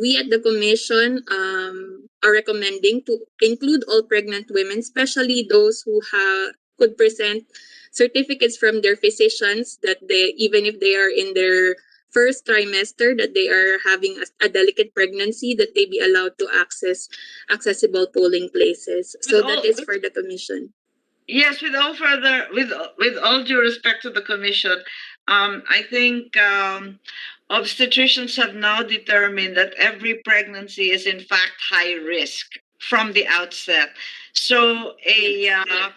O: We at the Commission are recommending to include all pregnant women, especially those who could present certificates from their physicians that they, even if they are in their first trimester, that they are having a delicate pregnancy, that they be allowed to access accessible polling places. So that is for the Commission.
A: Yes, with all due respect to the Commission, I think obstetricians have now determined that every pregnancy is in fact high risk from the outset. So a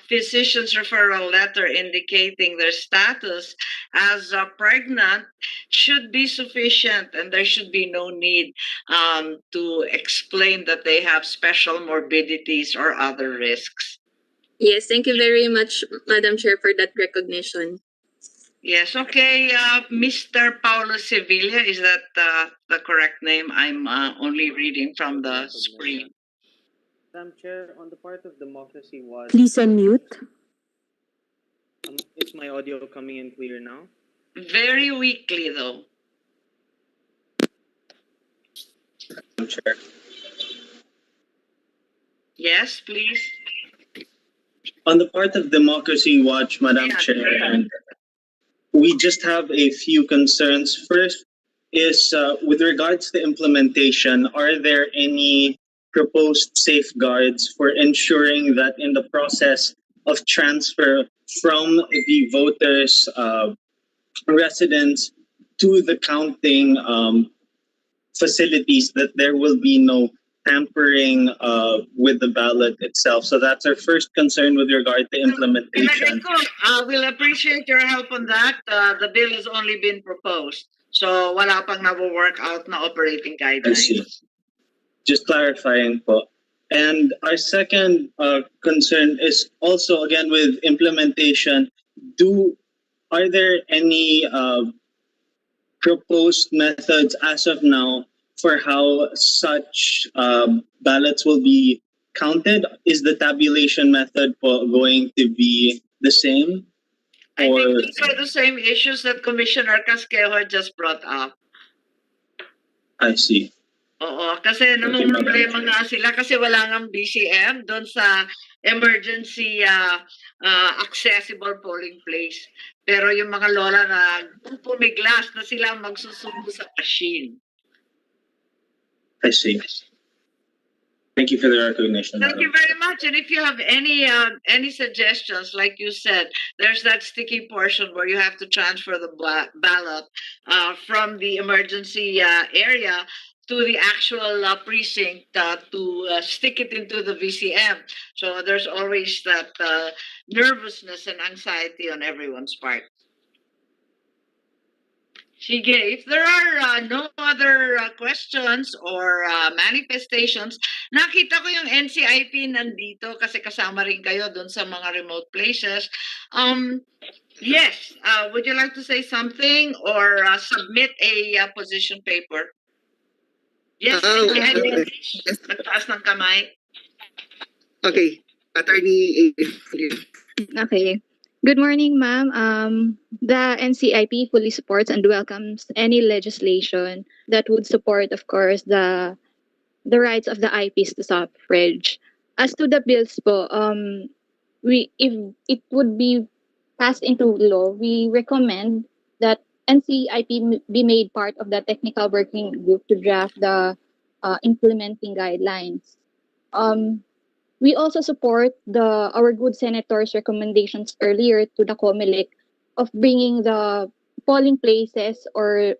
A: physician's referral letter indicating their status as pregnant should be sufficient, and there should be no need to explain that they have special morbidities or other risks.
O: Yes, thank you very much, Madam Chair, for that recognition.
A: Yes, okay. Mr. Paulo Sevilla, is that the correct name? I'm only reading from the screen.
P: Madam Chair, on the part of Democracy Watch,
B: Please unmute.
P: is my audio coming in clear now?
A: Very weakly, though.
P: Madam Chair.
A: Yes, please.
P: On the part of Democracy Watch, Madam Chair, we just have a few concerns. First is with regards to implementation, are there any proposed safeguards for ensuring that in the process of transfer from the voters' residence to the counting facilities, that there will be no tampering with the ballot itself? So that's our first concern with regard to implementation.
A: We'll appreciate your help on that. The bill has only been proposed. So wala pang na-work out na operating
P: I
A: guidelines.
P: see. Just clarifying po. And our second concern is also again with implementation. Are there any proposed methods as of now for how such ballots will be counted? Is the tabulation method going to be the same?
A: I think
P: or
A: these are the same issues that Commissioner Casquejo just brought up.
P: I see.
A: Oo, kasi namumroblema nga sila kasi wala ngang BCM doon sa emergency accessible polling place. Pero yung mga lola na pumiglas na sila magsusubo sa machine.
P: I see. Thank you for the recognition.
A: Thank you very much. And if you have any suggestions, like you said, there's that sticky portion where you have to transfer the ballot from the emergency area to the actual precinct to stick it into the VCM. So there's always that nervousness and anxiety on everyone's part. Sige, if there are no other questions or manifestations, nakita ko yung NCIP nandito kasi kasama rin kayo dun sa mga remote places. Yes, would you like to say something or submit a position paper? Yes, NCIP. Nagtaas ng kamay.
H: Okay, Attorney.
Q: Okay. Good morning, ma'am. The NCIP fully supports and welcomes any legislation that would support, of course, the rights of the IPs to suffrage. As to the bills po, if it would be passed into law, we recommend that NCIP be made part of the technical working group to draft the implementing guidelines. We also support our good senators' recommendations earlier to the COMELEC of bringing the polling places or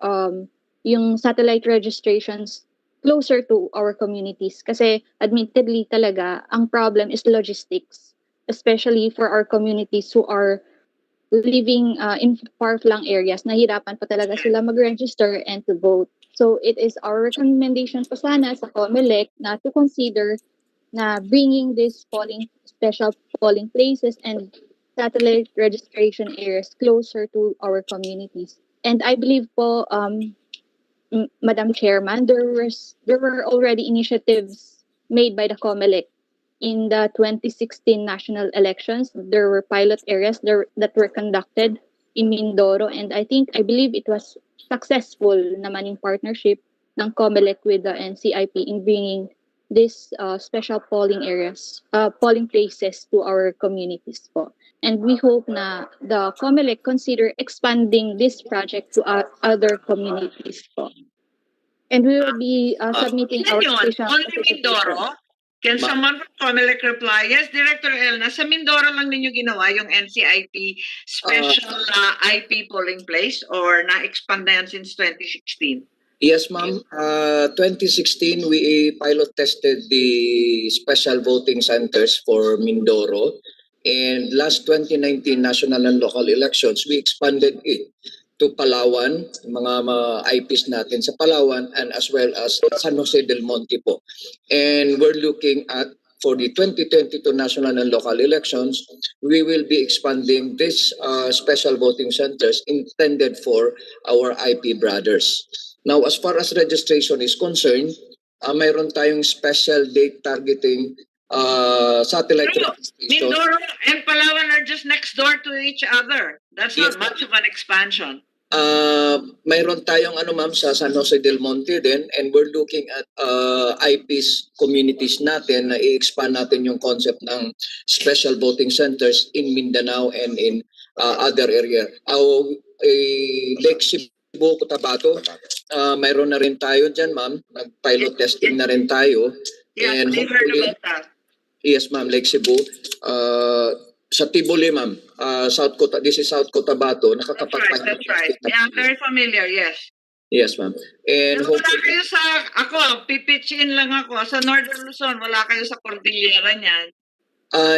Q: yung satellite registrations closer to our communities. Kasi admittedly talaga, ang problem is logistics, especially for our communities who are living in far-flung areas. Nahirapan pa talaga sila mag-register and to vote. So it is our recommendation po sana sa COMELEC na to consider na bringing these special polling places and satellite registration areas closer to our communities. And I believe po, Madam Chairman, there were already initiatives made by the COMELEC in the 2016 national elections. There were pilot areas that were conducted in Mindoro, and I believe it was successful naman in partnership ng COMELEC with the NCIP in bringing these special polling areas, polling places to our communities po. And we hope na the COMELEC consider expanding this project to other communities po. And we will be submitting our special
A: only Mindoro? Can someone from COMELEC reply? Yes, Director Elna, sa Mindoro lang ninyo ginawa yung NCIP special IP polling place or na-expand na yan since 2016?
E: Yes, ma'am. 2016, we pilot tested the special voting centers for Mindoro. And last 2019 national and local elections, we expanded it to Palawan, mga IPs natin sa Palawan, and as well as San Jose del Monte po. And we're looking at, for the 2022 national and local elections, we will be expanding these special voting centers intended for our IP brothers. Now, as far as registration is concerned, mayroon tayong special date targeting satellite registration.
A: Mindoro and Palawan are just next door to each other. That's not much of an expansion.
E: Mayroon tayong ma'am sa San Jose del Monte din, and we're looking at IPs communities natin na i-expand natin yung concept ng special voting centers in Mindanao and in other area. Lake Cebu, Cotabato, mayroon na rin tayo dyan, ma'am. Nag-pilot testing na rin tayo.
A: Yeah,
E: And
A: we heard about that.
E: Yes, ma'am, Lake Cebu. Sa Tibuli, ma'am, this is South Cotabato. Nakakapag-pilot.
A: That's right. Yeah, I'm very familiar, yes.
E: Yes, ma'am. And
A: wala kayo sa, pipitch in lang ako. Sa Northern Luzon, wala kayo sa Cordillera niyan.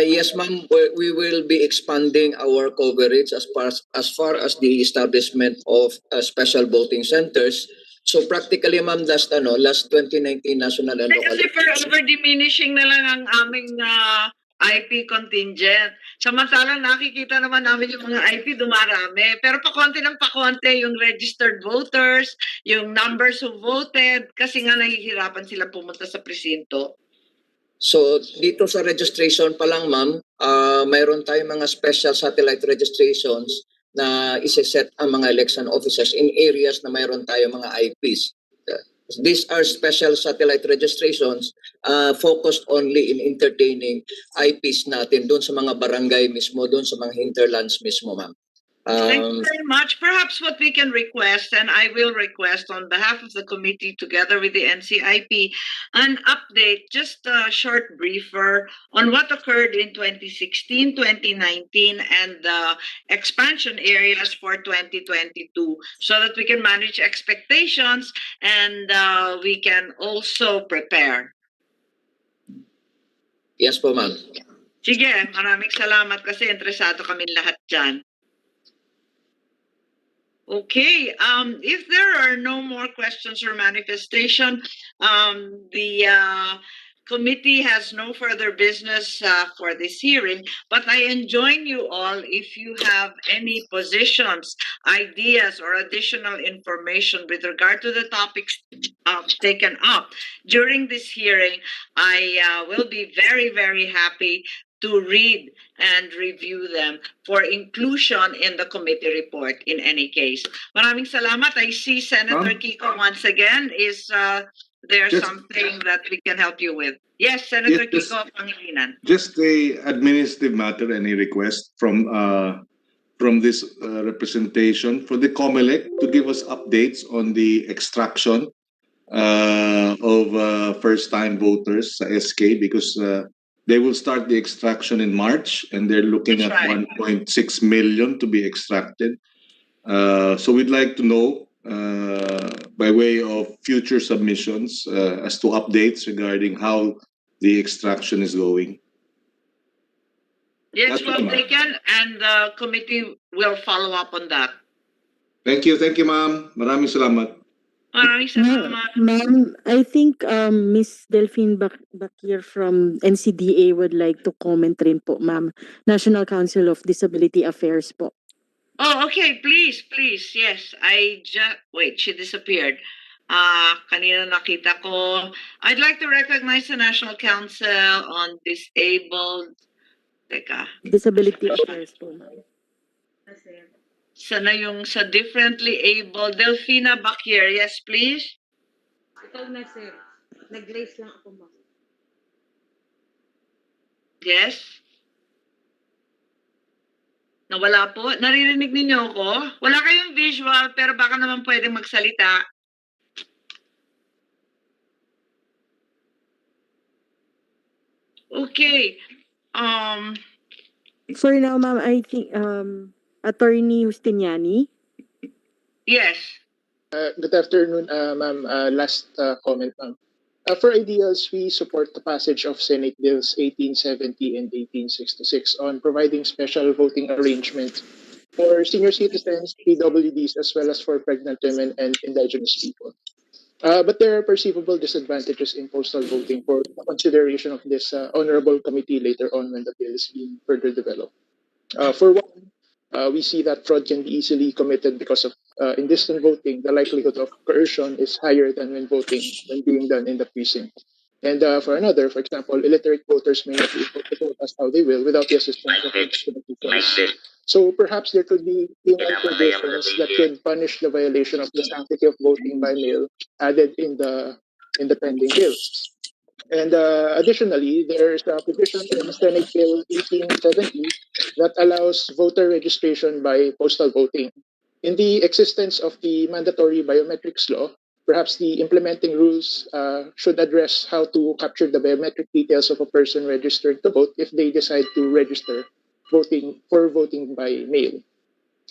E: Yes, ma'am. We will be expanding our coverage as far as the establishment of special voting centers. So practically, ma'am, last 2019 national and local.
A: Kasi forever diminishing na lang ang aming IP contingent. Samantalang nakikita naman namin yung mga IP dumarami. Pero pakonti ng pakonti yung registered voters, yung numbers who voted, kasi nga nahihirapan sila pumunta sa presinto.
E: So dito sa registration pa lang ma'am, mayroon tayong mga special satellite registrations na iseset ang mga election officers in areas na mayroon tayong mga IPs. These are special satellite registrations focused only in entertaining IPs natin doon sa mga barangay mismo, doon sa mga hinterlands mismo ma'am.
A: Thank you very much. Perhaps what we can request, and I will request on behalf of the committee together with the NCIP, an update, just a short briefer on what occurred in 2016, 2019, and the expansion areas for 2022 so that we can manage expectations and we can also prepare.
E: Yes po ma'am.
A: Sige, maraming salamat kasi interesado kami lahat dyan. Okay, if there are no more questions or manifestation, the committee has no further business for this hearing, but I enjoin you all if you have any positions, ideas, or additional information with regard to the topics taken up during this hearing. I will be very, very happy to read and review them for inclusion in the committee report in any case. Maraming salamat. I see Senator Kiko once again. Is there something that we can help you with? Yes, Senator Kiko Pangilinan.
C: Just a administrative matter, any request from this representation for the COMELEC to give us updates on the extraction of first-time voters sa SK because they will start the extraction in March and they're looking at 1.6 million to be extracted. So we'd like to know by way of future submissions as to updates regarding how the extraction is going.
A: Yes, well taken, and the committee will follow up on that.
C: Thank you, ma'am. Maraming salamat.
A: Maraming salamat.
B: Ma'am, I think Miss Delphine Bakir from NCDA would like to comment rin po, ma'am. National Council of Disability Affairs po.
A: Oh, okay, please, yes. Wait, she disappeared. Kanina nakita ko. I'd like to recognize the National Council on Disabled.
B: Disability Affairs po, ma'am.
A: Sana yung sa differently able. Delphina Bakir, yes, please.
R: Ikaw na, sir. Nag-raise lang ako, ma'am.
A: Yes. Nawala po. Naririnig ninyo ako? Wala kayong visual, pero baka naman pwedeng magsalita. Okay.
B: For now, ma'am, I think Attorney Justiniani.
A: Yes.
K: Good afternoon, ma'am. Last comment, ma'am. For ideals, we support the passage of Senate Bills 1870 and 1866 on providing special voting arrangements for senior citizens, PWDs, as well as for pregnant women and indigenous people. But there are perceivable disadvantages in postal voting for the consideration of this honorable committee later on when the bill is being further developed. For one, we see that fraud can be easily committed because of in distant voting, the likelihood of coercion is higher than when being done in the precinct. And for another, for example, illiterate voters may not be able to vote as how they will without the assistance of officials. So perhaps there could be penal provisions that could punish the violation of the sanctity of voting by mail added in the pending bill. And additionally, there's a provision in Senate Bill 1870 that allows voter registration by postal voting. In the existence of the mandatory biometrics law, perhaps the implementing rules should address how to capture the biometric details of a person registered to vote if they decide to register voting by mail.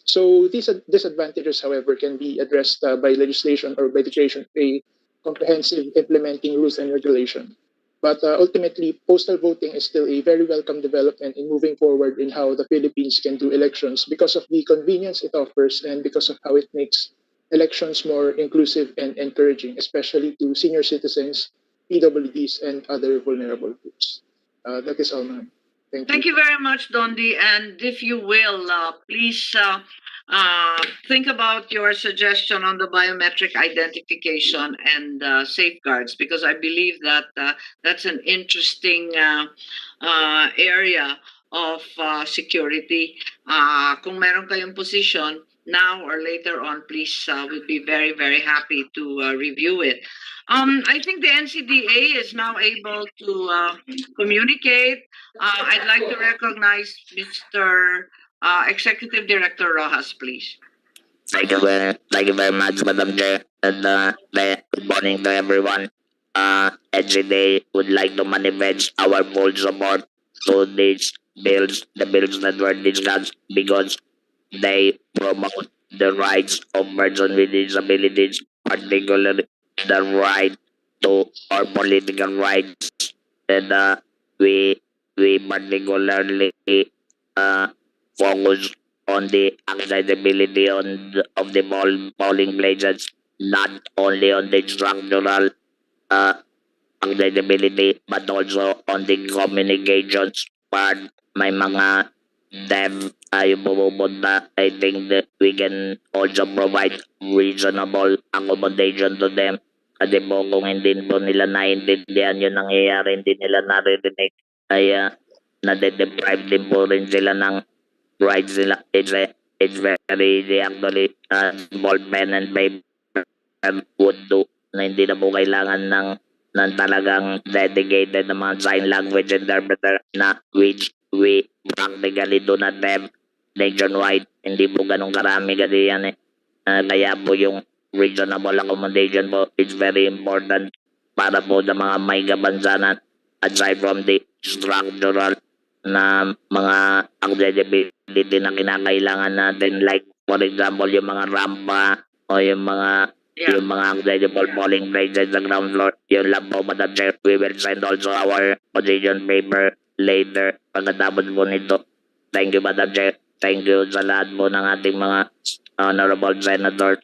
K: So these disadvantages, however, can be addressed by legislation or by the creation of a comprehensive implementing rules and regulation. But ultimately, postal voting is still a very welcome development in moving forward in how the Philippines can do elections because of the convenience it offers and because of how it makes elections more inclusive and encouraging, especially to senior citizens, PWDs, and other vulnerable groups. That is all, ma'am.
A: Thank you very much, Dondi. And if you will, please think about your suggestion on the biometric identification and safeguards, because I believe that that's an interesting area of security. Kung meron kayong position, now or later on, please, we'd be very, very happy to review it. I think the NCDA is now able to communicate. I'd like to recognize Mr. Executive Director Rojas, please.
S: Thank you very much, Madam Chair, and good morning to everyone. NCDA would like to manifest our full support to these bills, the bills that were discussed, because they promote the rights of persons with disabilities, particularly the right to our political rights, and we particularly focus on the accessibility of the polling places, not only on the structural accessibility, but also on the communications part. May mga deaf tayo pupunta. I think that we can also provide reasonable accommodation to them. Kasi po kung hindi po nila naiintindihan yung nangyayari, hindi nila naririnig, ay nade-deprive din po rin sila ng rights nila. It's very easy actually. Small pen and paper would do na hindi na po kailangan ng talagang dedicated na mga sign language interpreter na which we practically do not have nationwide. Hindi po ganun karami kasi yan eh. Kaya po yung reasonable accommodation po is very important para po sa mga may kapansanan, aside from the structural na mga accessibility na kinakailangan natin, like for example yung mga rampa o yung mga accessible polling places sa ground floor. Yun lang po, Madam Chair. We will send also our position paper later pagkatapos po nito. Thank you, Madam Chair. Thank you sa lahat po ng ating mga honorable senators.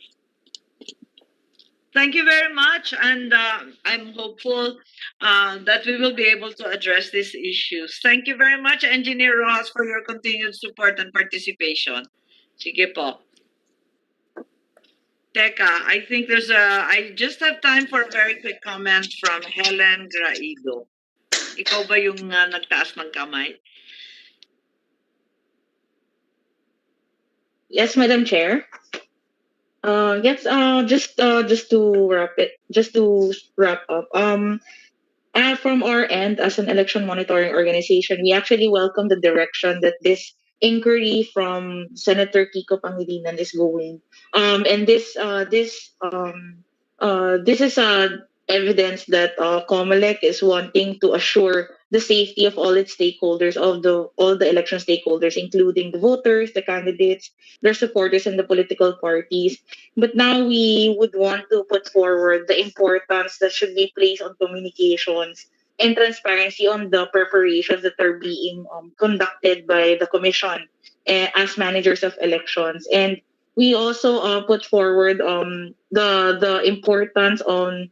A: Thank you very much, and I'm hopeful that we will be able to address these issues. Thank you very much, Engineer Rojas, for your continued support and participation. Sige po. Teka, I think I just have time for a very quick comment from Helen Graido. Ikaw ba yung nagtaas ng kamay?
N: Yes, Madam Chair. Yes, just to wrap up. From our end, as an election monitoring organization, we actually welcome the direction that this inquiry from Senator Kiko Pangilinan is going. And this is evidence that COMELEC is wanting to assure the safety of all its stakeholders, all the election stakeholders, including the voters, the candidates, their supporters, and the political parties. But now we would want to put forward the importance that should be placed on communications and transparency on the preparations that are being conducted by the commission as managers of elections. And we also put forward the importance on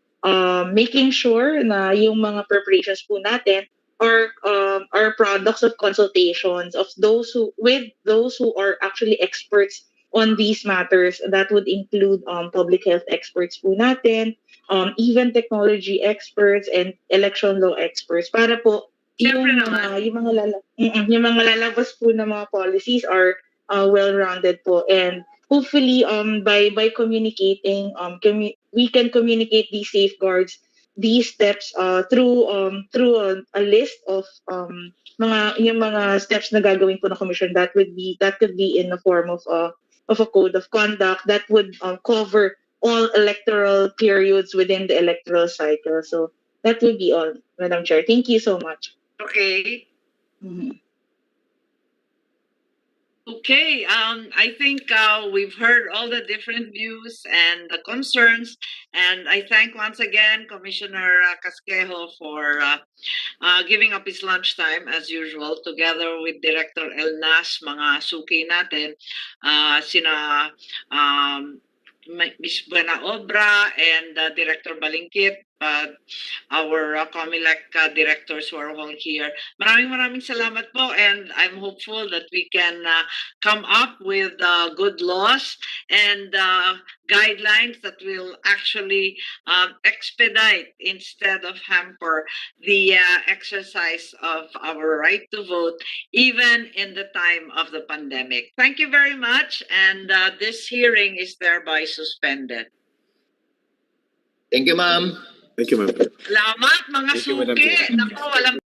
N: making sure na yung mga preparations po natin are products of consultations of those who are actually experts on these matters. That would include public health experts po natin, even technology experts and election law experts, para po yung mga lalabas po na mga policies are well-rounded po. And hopefully by communicating, we can communicate these safeguards, these steps through a list of mga steps na gagawin po ng commission. That could be in the form of a code of conduct that would cover all electoral periods within the electoral cycle. So that would be all, Madam Chair. Thank you so much.
A: Okay. Okay, I think we've heard all the different views and the concerns, and I thank once again Commissioner Casquejo for giving up his lunchtime as usual, together with Director Elnas, mga suki natin, sina Ms. Buena Obra and Director Balingkit, our COMELEC directors who are all here. Maraming salamat po, and I'm hopeful that we can come up with good laws and guidelines that will actually expedite instead of hamper the exercise of our right to vote, even in the time of the pandemic. Thank you very much, and this hearing is thereby suspended.
E: Thank you, ma'am.
L: Thank you, ma'am.
A: Salamat mga
L: Thank you, Madam
A: suki.
L: Chair.
A: Nako, walang